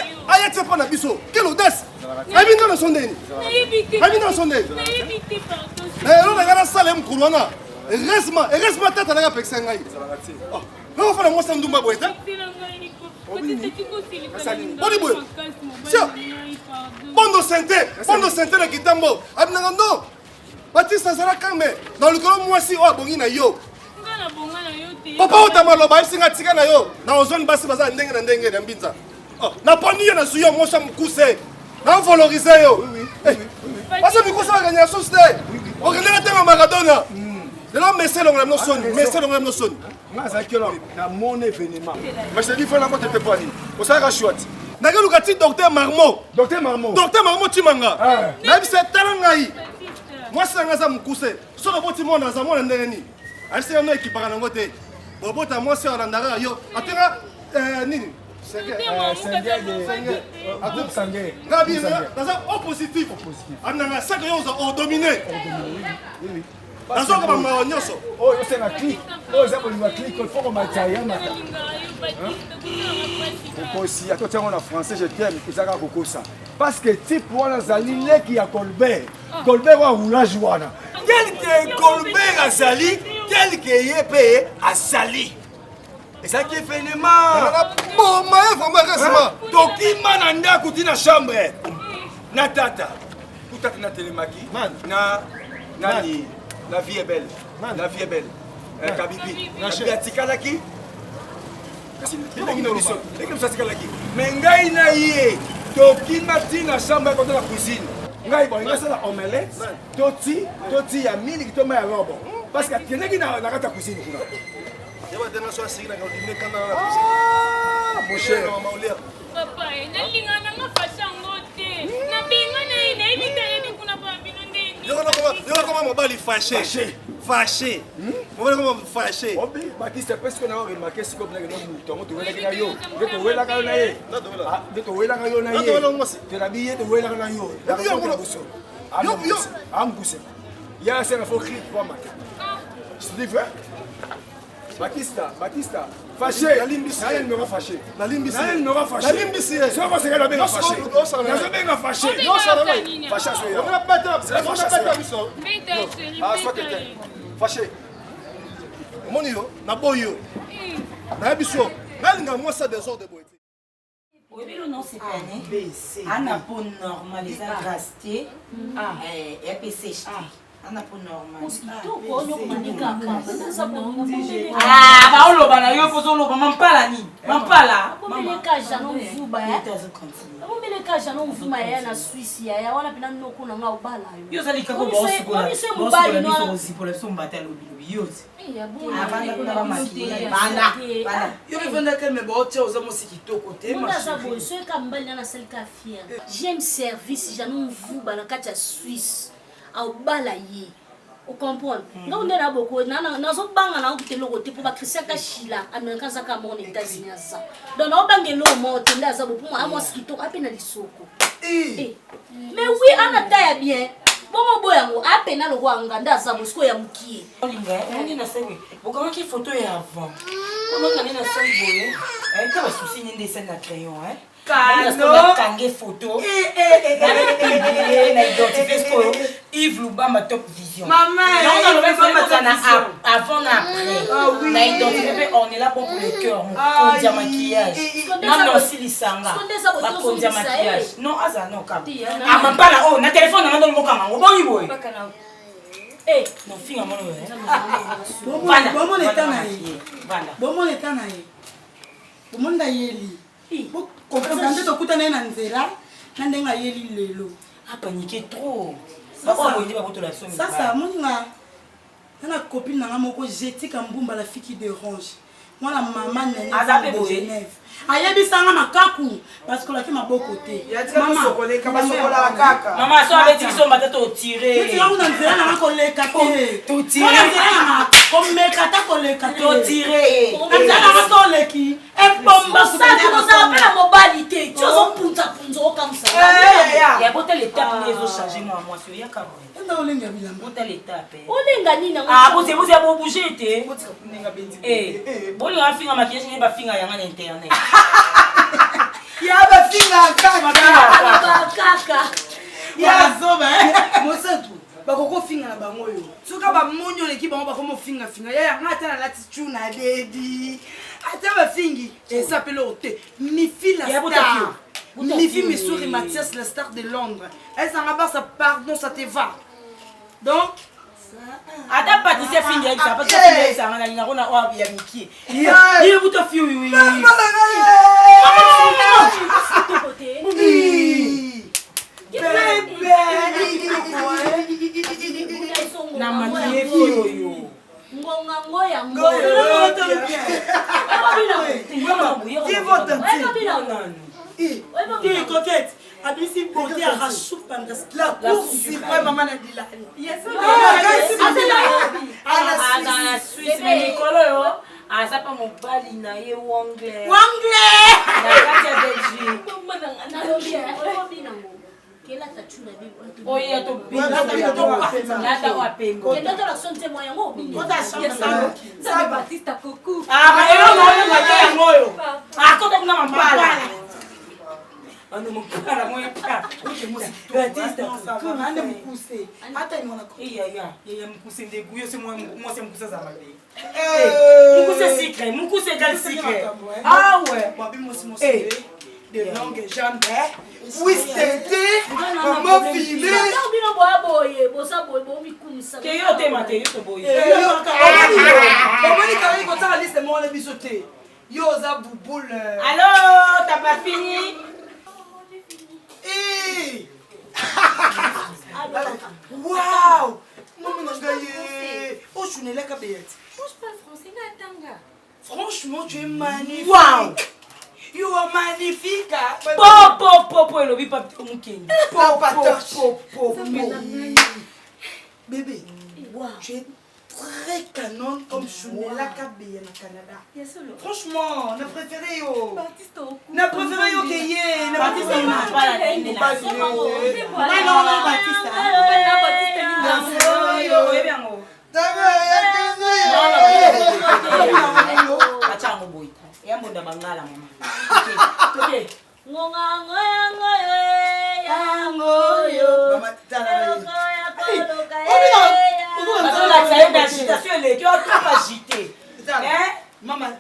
pas na biso quelle audace abi non sondeni on a gana salem kulwana heureusement tata na peksa ngai oh non fa na mo sandumba boy ta poli boy sio bondo sente na kitambo abi na ndo Batista sera kambe dans le grand moisi o bongi na yo papa otamaloba esinga tika na yo na ozone basi baza ndenge na ndenge na mbinza na poni yo na suyo mosha mukuse na valoriser yo basa mikusa baganya société okendela tema Maradona lelo meselo ngam no soni ngaza kelo na mon événement mais c'est différent moi t'étais pas ni osaka chouette nagaluka ti docteur Marmo timanga na bise talangai moi sanga za mukuse so na boti mona za mona ndenge ni alisi no ekipaka nango te bobota mwasi olandaka yo atenga nini naza oppositif ananga saka yo oza odomine nazoka bamao nyonso oyo osenga clique oyo eza bolingo ya clique ifo komatisa yamaka kokosi ato tiango na français je t'aime ezaka kokosa parce que type wana azali leki ya Colbert wa roulage wana tel que Colbert azali tel que ye mpe asali ezalaki evenema tokima na ndako ti na chambre na tata kutaki na telemaki na nani la vie est belle kabibi atikalaki atikalaki me ngai na ye tokima ti na chambre kote na cuisine ngai bolinga sala omelette toti ya miliki to ma ya robo parce que akendeki na kati ya cuisine kuna mon cher papa nalinga nanga fashango te nabinga na ebita yebi kuna pa bino ndeni yoko koma mobali fâché On va comment fâcher. Baptiste, parce qu'on a remarqué ce qu'on a dit, tu as yo. Tu es là quand naïe. Tu es là quand naïe. Tu es habillé, tu es là quand yo. Yo. Am poussé. Il y a un certain faux cri pour moi. C'est vrai. Batista. Fâché. La limbisi. Elle me va fâcher. La limbisi. Elle me va fâcher. La limbisi. C'est quoi c'est qu'elle a bien fâché. Elle a bien fâché. Non, ça va. Fâché à ce. On n'a pas de. C'est fâché à ce. Ah, soit quelqu'un. Fâché. Mon yo, na boyo. Na biso. Nalinga moi ça des ordres de boité. Oui, non, c'est pas né. Anna pour normal, les agrastés. Et puis c'est Anna pour normal. Ah, bah, on l'a yo pour son maman pas la ni. Maman pas là. Maman ka jano vuba. Maman ka jano vuba ya na Suisse ya wana pina noko na nga ubala yo. Yo sali kako boss ko. Boss ko ni so aussi pour le son battle au yo. Ya bon. Banda kuna ba makile. Banda. Yo revenda que me ba otia oza musiki to côté. Mona za boy so ka mbali na sel ka fier. J'aime service jano vuba na kati ya Suisse. Au bala ye. O comprendre. Nga ndena boko na zo banga na okutelo kote po ba Christian ka shila Amerika za ka mona États-Unis za. Donc na obangelo mo tenda za bopo mo sikito apena lisoko. Mais oui, ana taya bien. Bomo boyango apena lo kwanga ndaza bosiko ya mukie. Olinga, on na sewe. Bokama ki photo ya avant. On a na sewe boye. Ka ba souci ni dessin na crayon Kano kange photo na identifier ko Yves Lubamba Top Vision. Maman, on a le photo avant na après. Na identifier on est là pour le cœur, mon kondia maquillage. Non aussi lisanga. Ba kondia maquillage. Non aza non ka. Ah mamba la na téléphone na ndo mboka mango. Bongi boy. Non finga mono. Bomo leta na ye. Bomo leta na ye. Bomo nda yeli. Comprendre to kuta na nzela na ndenga yeli lelo. Ah paniquer trop. Sasa moninga na copine na moko jetika mbumba la fiki de orange. Mwana mama nene azabe boye. Ayebisanga makaku parce que la ki maboko te. Maman sokoleka basokola kaka. Maman so avec qui sont batato tirer. Tu on nzela na koleka te. To tirer. Comme mekata koleka te. To tirer. Nzela na koleki. E bomba ça tu ça pas mobilité. Tu os punta punzo comme ça. Il y a boté l'étape les autres changer moi sur ya ka. Enda olenga bilamba. Boté l'étape. Olenga nini na. Ah boté vous ya bo bouger te. Bon la finga maquillage ni ba finga ya ngana internet. Ya ba finga kaka. Ya zoba mosetu. Bakoko finga na bango yo. Soka ba monyo leki bango bakomo finga ya ngata na lati tuna dedi. Ata ba fingi et s'appelle oté. Mifi la star. Mifi Missouri Mathias la star de Londres. Elle s'en va ça pardon ça te va. Donc Ata pâtissier fingi ça parce que fingi ça na linga kona wa ya miki. Il buta fiu oui. Na manie fiu yo. Ngonga ngoya ngoya. Qui vote Qui coquette Abisi beauté à rachou pandas. La cour suprême maman a dit là. Yes. La Suisse mais Nicolo yo. Ah ça pas mon bali na ye wangle. Na kati ya Belgique. Kela tachuna bibi. Oya to bibi. Nata wa pengo. Kenda to la son témoin yango. Kota chamba. Ça Baptiste Coco. Ah mais yo na ya ngoyo. Ah kota kuna mambala. Ando mpala moya pa. Baptiste Coco ande mkuse. Hata ni mwana. Ya mkuse ndegu yo se moi se mkuse za mali. Mkuse secret, mkuse gal secret. Ah ouais. Babi mo si mo se. De longue jambe. Oui, c'était maman filée. Bino boya boye, bosa boye bo mi kumisa. Ke yo te mate yo to boye. Oboni kali ko ta liste mo le bisoté. Yo za bouboule. Allô, t'as pas fini? Wow! Maman n'a gagné. Oh, je suis là kabet. Je parle français na tanga. Franchement, tu es magnifique. Wow! You are magnifique. Po, elobi pa mukengi. Po. Bébé, wow. Tu es très canon comme Chunela Kabé au Canada. Franchement, on a préféré yo. On a préféré yo que yé. Baptiste n'a pas la haine de la Non, Baptiste. Maman,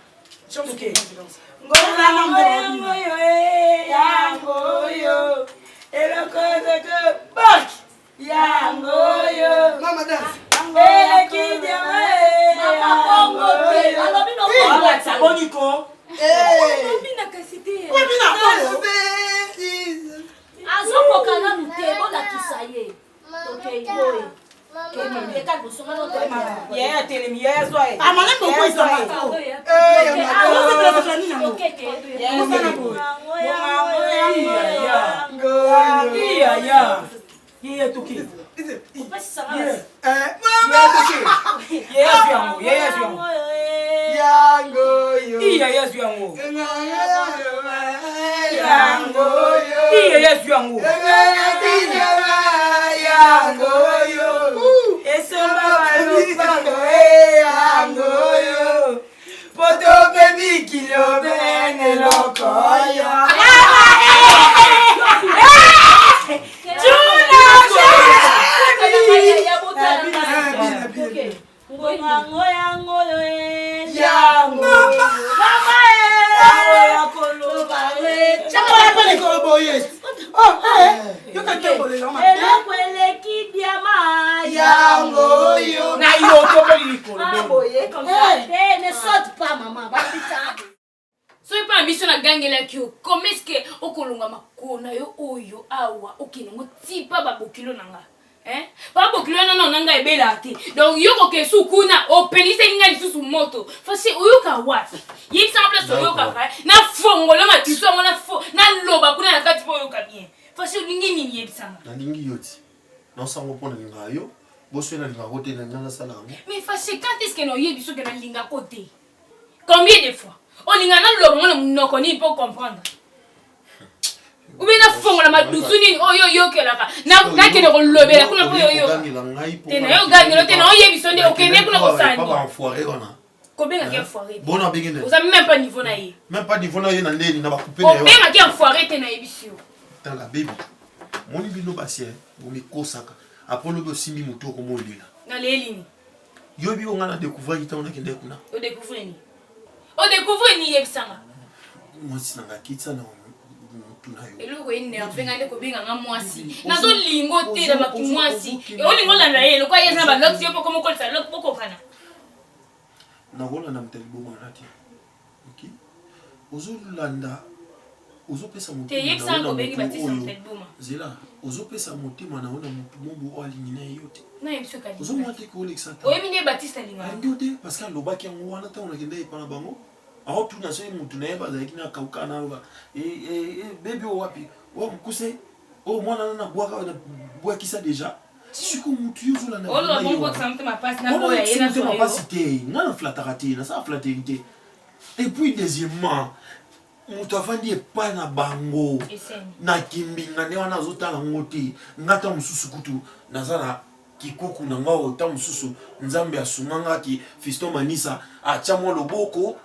soki mpa na biso na gangelaki yo comment est-ce que okolonga makolo na yo oyo awa okenango tipa babokilo na nga babokilo nano na nga ebelaka te donc yo kokesu kuna opeliseli nga lisusu moto fasi oyoka wapi yebisanga place oyokaka na fongolo matiso yango naloba kuna na kati mpo oyoka bien fasi olingi nini yebisanga nalingi yo ti naosango mpo nalinga yo boso nalingako te na nga nasala yango mais fasi quand est-ce que naoyebi soki nalingako te combien de fois olinga naloba ngo na monoko nini mpo comprendre ube nafongola madusu nini oyo oyokelaka nakende kolobela kuna mpo yoyote nayogangelo te naoyebiso nde okende kuna kosani kobengaki enfoiré oza même pas niveau na ye même pas niveau na ye na ndeni na bakupe na yo obengaki enfoiré te nayebisi yo tala bebi moni bino basi bomikosaka apres lobi osimbi motu okomolela nalelini yobi onga na découvrir ntango nakende kuna odécouvre ni yebisanga mwasi nanga kitisa na eloko enervenga nde kobenganga mwasi nazolingo te na bakimwasi olingo olanda ye eloko ayezi na balokisi yo mpo komokolisa lok pokokana nakolanda motali bomwana te ozolanda ozopesa yebisanga kobengi batisa motali boma zela ozopesa motema na ona motu mobo oyo alingi na ye yo te nayebisokali ozomwa te koolekisa ta oyebi nde batista alinga alingi yo te parce que alobaki yango wana ntango nakenda epa na bango aotuna soki motu na ye bazalaki na kauka na loba bebi o wapi o mokuse o mwana na bwakisa deja siko motu yo ozolandamotema pasi te nga na flataka te nasala flateri te et puis deuxièmement moto avandi epai na bango na kimbinga nde wana azotala ngo te nga ta mosusu kutu naza na kikuku na nga ota mosusu nzambe asungangaki Fiston Manisa atya mwa loboko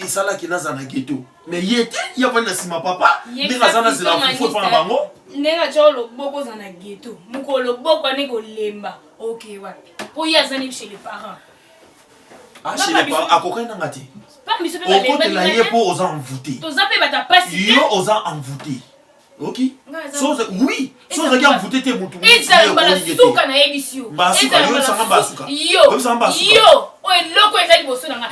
esalaki naza na geto mais ye te ye avandi na nsima papa ndenge aza na zela fufu epai na bango ndenge atya loboko oza na geto mokolo loboko ane kolemba oke wapi mpo ye aza nebi chez les parents akokani nanga te okotela ye mpo oza envoûté yo oza envoûté ok oui so ozalaki envoûté te motu ezala mbalasuka nayebisi yo yo eloko eza liboso na nga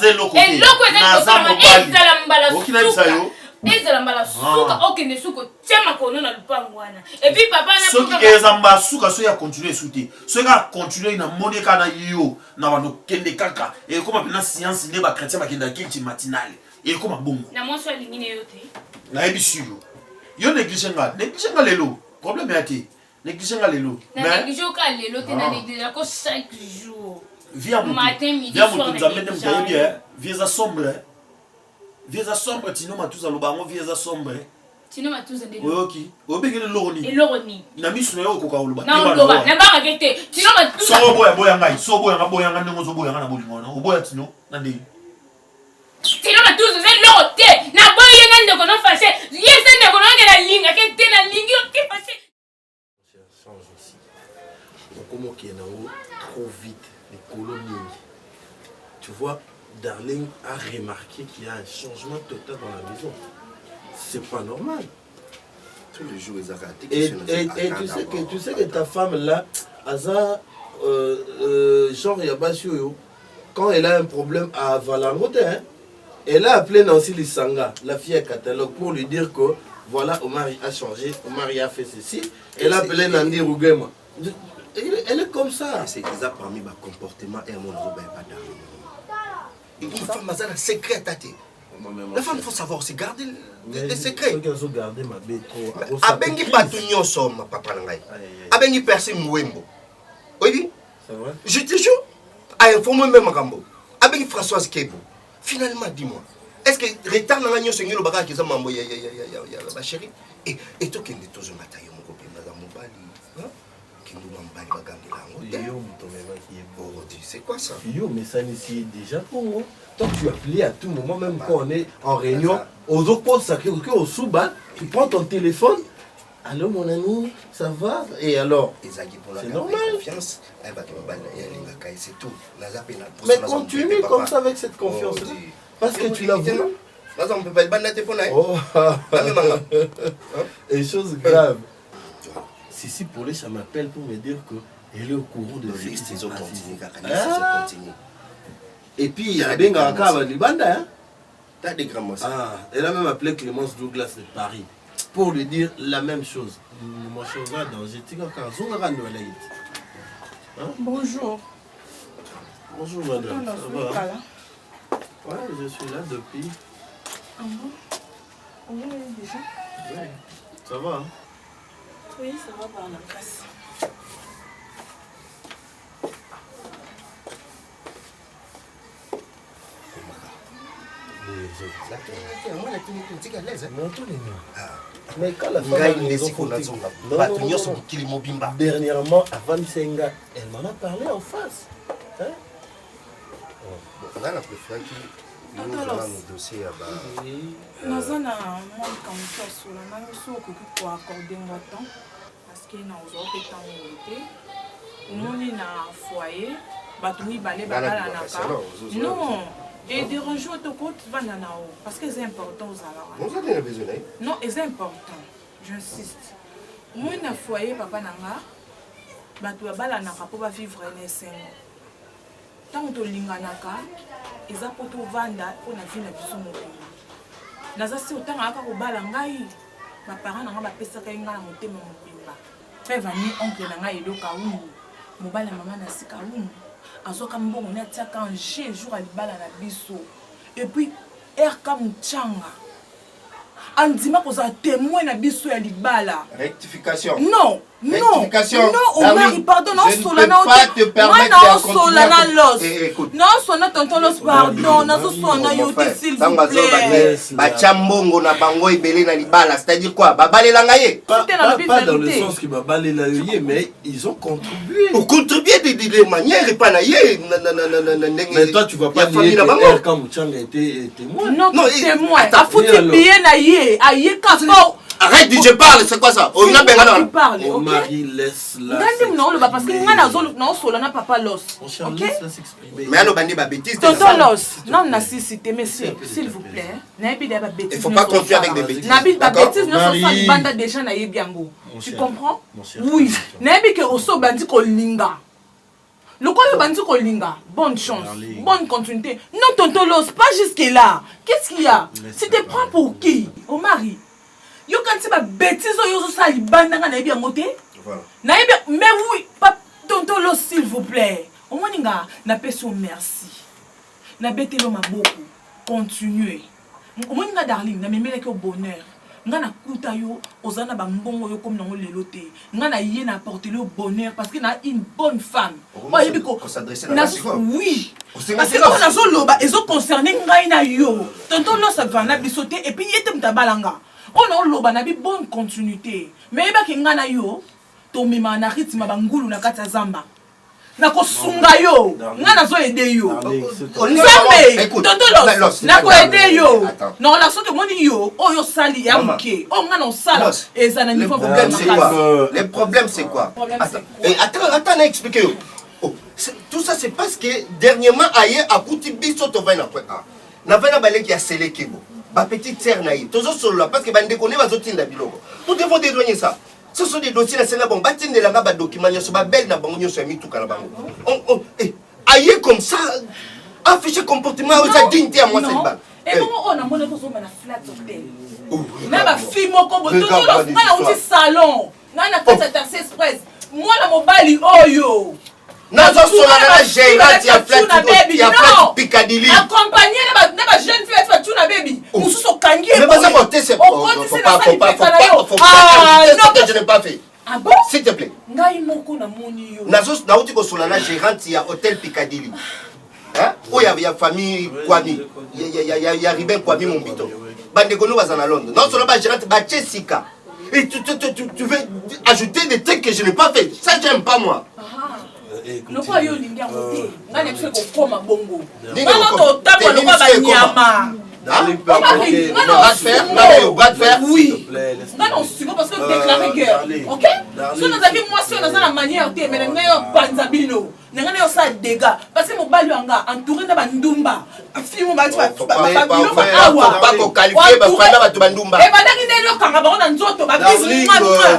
eloko eza liboso na nga ezala mbalasuka ezala mbalasuka okende suka otia makono na lupango wana epuis papa soki eza mbasuka soki akontinue esu te soki akontinue na moni kaka na yo na bando kende kaka ekoma mpena science nde bachrétien bakendaka kilti matinale ekoma bongo na mwasi alingi na yo te nayebisi yo néglige nga lelo problème ya te néglige nga lelo na néglige oka lelo te na néglige ko chaque jour Viens matin, midi, soir, viens à sombre. Viens à sombre, tino matuza lobango, viens à sombre. Tino matuza de ok. Obeke le loroni. Et loroni. Na misu yo koka uluba. Na loba, na ba ngete. Tino matuza. So boya ngai, so boya ngo zo boya na bolingo na. Oboya tino na ndenge. Tino matuza ze lote. Na boya ngande ko no fase. Yese ne ko no ngela linga ke tena lingi ke fase. Change aussi. Comment qu'il y en a trop vite les colonies. Tu vois, Darling a remarqué qu'il y a un changement total dans la maison. C'est pas normal. Tous les jours, ils arrêtent. Et tu sais que ta femme là, Aza, genre Yabasio, quand elle a un problème à Valangote, hein, elle a appelé Nancy Lissanga, la fille à catalogue, pour lui dire que voilà, Omar a changé, Omar a fait ceci. Elle a appelé Nandi Rougema. Elle est comme ça. C'est ça parmi mes comportements et mon pas une femme a un secret à tête. La femme, il faut savoir aussi garder les secrets. Abengi Batunyo Som, papa Nangai. Abengi Persi Mwembo. Oui, je te jure, à informer même Rambo. Abengi Françoise Kebo. Finalement, dis-moi, est-ce que retard dans l'agneau seigneur le bagage qui est mambo ya ma chérie? Et toi qui es tous un matin, mon copain, madame Mobali, qui nous m'emballent bagangue là. C'est quoi ça? Yo, mais ça ici déjà pour moi. Toi, tu appelais à tout moment, même quand on est en réunion, aux autres postes, au sous-bas, tu prends ton téléphone. Allô, mon ami, ça va? Et alors? C'est normal. Mais continue comme ça avec cette confiance. Parce que tu l'as voulu. Et chose grave. Si pour lui, ça m'appelle pour me dire que elle est au courant de ce qui se passe. Et puis, il y a des gars qui ont des bandes. Elle a même appelé Clémence Douglas de Paris pour lui dire la même chose. Bonjour. Bonjour, madame. Ça va? Ouais, je suis là depuis. Ah bon? On est déjà? Ouais. Ça va, hein? Oui, ça va par la classe. Mais quand la femme dernièrement, avant Senga, elle m'en a parlé en face. Hein? On a préféré nos dossiers là-bas. Naza na moi quand je suis sur la main, je suis pour accorder un temps parce que na ozo temps limité. Nous na foyer, batumi balé bakala na non. Et déranger au côté bananao parce que c'est important aux alors. Non, c'est important. J'insiste. Moi na foyer papa nanga, batu bala na pour vivre les 5 ans. Tant que linganaka, ils a pour vanda pour na vie na biso mobimba. Naza si autant aka ko bala ngai, ba parents nanga ba pesa ka ngala motema mobimba. Pe vani oncle nanga edoka umu. Mobala mama na sika umu. Azoka mbongo na tiaka un jour à libala na biso. Et puis RK Mchanga. Andima koza témoin na biso ya libala. Rectification. Non, rectification. Non, Omar, pardon, non, Solana. Je ne peux pas te permettre de continuer. Écoute. Non, Solana, tonton Los, pardon, non, Solana, yote, s'il vous plaît. Bachambongo na bango ibele na libala, c'est-à-dire quoi? Babale langaye. Pas dans le sens que babale langaye, mais ils ont contribué. Ont contribué de manière et pas naïe. Mais toi, tu vas pas nier que RK Mchanga était témoin. Non, témoin. T'as foutu bien naïe, aïe, kapo. Arrête, je parle, c'est quoi ça? On a bien parlé. Mon mari laisse la. Parce que non, Solana papa Los. Ok? Mais alors, bandi ba bêtise. Tonton Los, non, on a cité, monsieur, s'il vous plaît. Il ne faut pas confier avec des bêtises. Nabil ba bêtise, non, c'est pas banda déjà na yebiango. Tu comprends? Oui. Nabi que oso bandi ko linga. Le quoi le bandi ko linga? Bonne chance, bonne continuité. Non, Tonton Los, pas jusque là. Qu'est-ce qu'il y a? Tu te prends pour qui? Au mari. Yo quand tu vas bêtise yo ça libanda na yebi ngote. Voilà. Na yebi mais oui, pas Tonton Los s'il vous plaît. Au moins ninga na peso merci. Na betelo maboko. Continuez. Au moins ninga darling na memele ke bonheur. nga na kuta yo ozana ba mbongo yo comme nango lelo te nga na yé na apporter le bonheur parce que na une bonne femme moi yebi ko s'adresser na oui parce que on a zo loba ezo concerner ngai na yo tonton lo ça va na bisote et puis yete mtabalanga on a loba na bi bonne continuité mais ba ki nga na yo to mema na rythme ba ngulu na kata zamba na kosunga yo nga na zo aider yo nzambe tontolos na ko aider yo non la soki moni yo oyo sali ya muke o nga na osala eza na niveau problème c'est quoi le problème c'est quoi attends expliquer yo tout ça c'est parce que dernièrement aye akuti biso to vaina kwa na vaina baleki ya selekebo ba petite sœur na yi tozo solo parce que bande connaît bazotinda biloko nous devons dédouaner ça. Ce sont des dossiers là, bon, bâtiment de la documents, il y a belle na bango, il y a mis tout à la bango. Aïe comme ça, afficher comportement, ça dignité à moi cette balle. Et comment on a mon autre na flat hotel. Na ba fille moko bo tout le na un salon. Na na kata taxi express. Moi na mobali oyo. Nazo sola na gérante ya flat Piccadilly. Accompagné na ba jeune fille fa tuna baby. Mususo kangi. Mais pas porter c'est pas je n'ai pas fait. Ah bon? S'il te plaît. Ngai moko na moni yo. Nazo na uti ko sola na gérante ya hôtel Piccadilly. Hein? Oh il y a famille Kwami. Il y a Ruben Kwami mon bito. Bande kono bazana Londres. Non seulement ba gérante ba Jessica. Et tu veux ajouter des trucs que je n'ai pas fait. Ça j'aime pas moi. Le quoi yo lingi ya moté. Ngane pse ko koma bongo. Ngana to tabo lo ba nyama. Oui. Non, c'est parce que déclarer guerre. Ok? Si nous avons moi, si on a la manière de mais nous avons Banzabino. Nous avons ça dégâts. Parce que mon bal entouré de Bandumba. Film va tu vas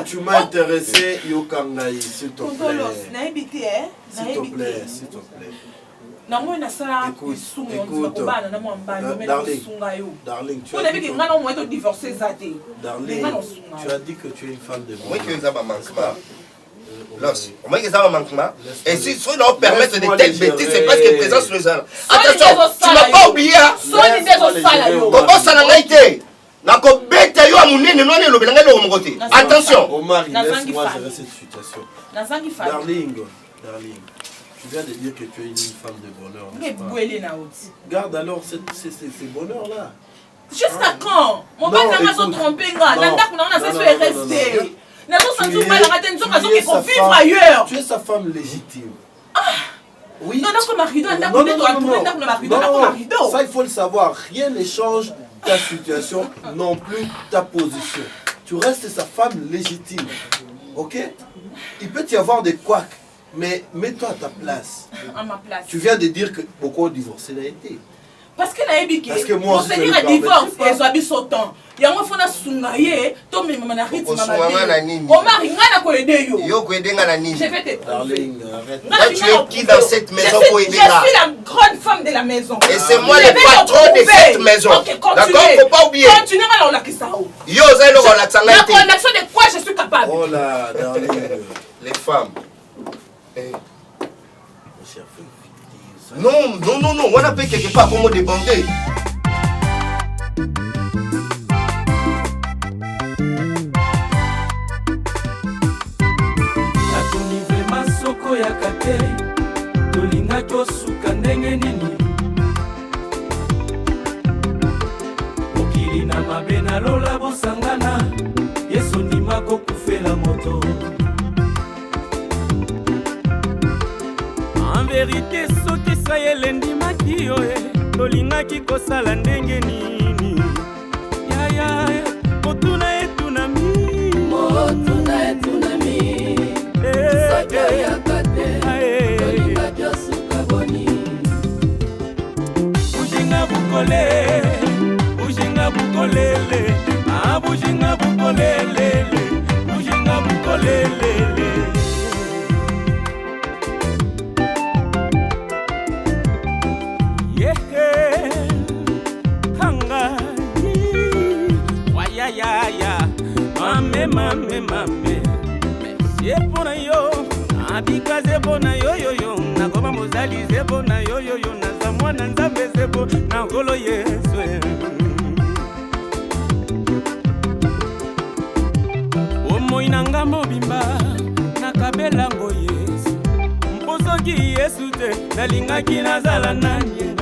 tu m'as intéressé Yokangai, s'il te plaît. S'il te plaît, s'il te plaît. Écoute, darling, tu as dit que tu es une femme de bon. Et si on permet de telles bêtises, c'est parce que présence nous a. Attention, tu m'as pas oublié. Comment ça n'a été? Attention. Omar, laisse-moi gérer cette situation. Darling. Tu viens de dire que tu es une femme de bonheur. Garde alors ces bonheurs-là. Jusqu'à quand? Mon père n'a pas trompé. Tu es sa femme légitime. Oui. Non, ça il faut le savoir. Rien ne change ta situation, non plus ta position. Tu restes sa femme légitime. Ok? Il peut y avoir des couacs. Mais mets-toi à ta place. À ma place. Tu viens de dire que beaucoup divorcés n'a été. Parce que naïbi qui moi c'est dire divorce et soit bisotan. Ya mo fona sungaye to me mama na rythme mama. O mari ngana ko aider yo. Yo ko aider ngana nini? Je vais te darling, arrête. Tu es qui dans cette maison pour aider là? Je suis la grande femme de la maison. Et c'est moi le patron de cette maison. D'accord, faut pas oublier. Continue à la kisao. Yo zelo ko la tsanga été. La connexion de quoi je suis capable. Oh là, darling. Les femmes. Non, on a fait quelque part comme débandé. Natunive masoko ya kate, tolinga tosuka ndenge nini. Okili na mabe na lola bosangana, Yesu ndima kokufela moto. En vérité, soki sayele ndimaki yo tolingaki kosala ndenge nini. Yaya, motuna etunami. Saka ya kate, tolingaki osuka boni. Bujinga bukolele, ah bujinga bukolele, bujinga bukolele. Mame sepona yo abika zebona yo nakoma mozali zebona yo naza mwana nzambe zebo na ngolo Yesu te nalingaki nazala nani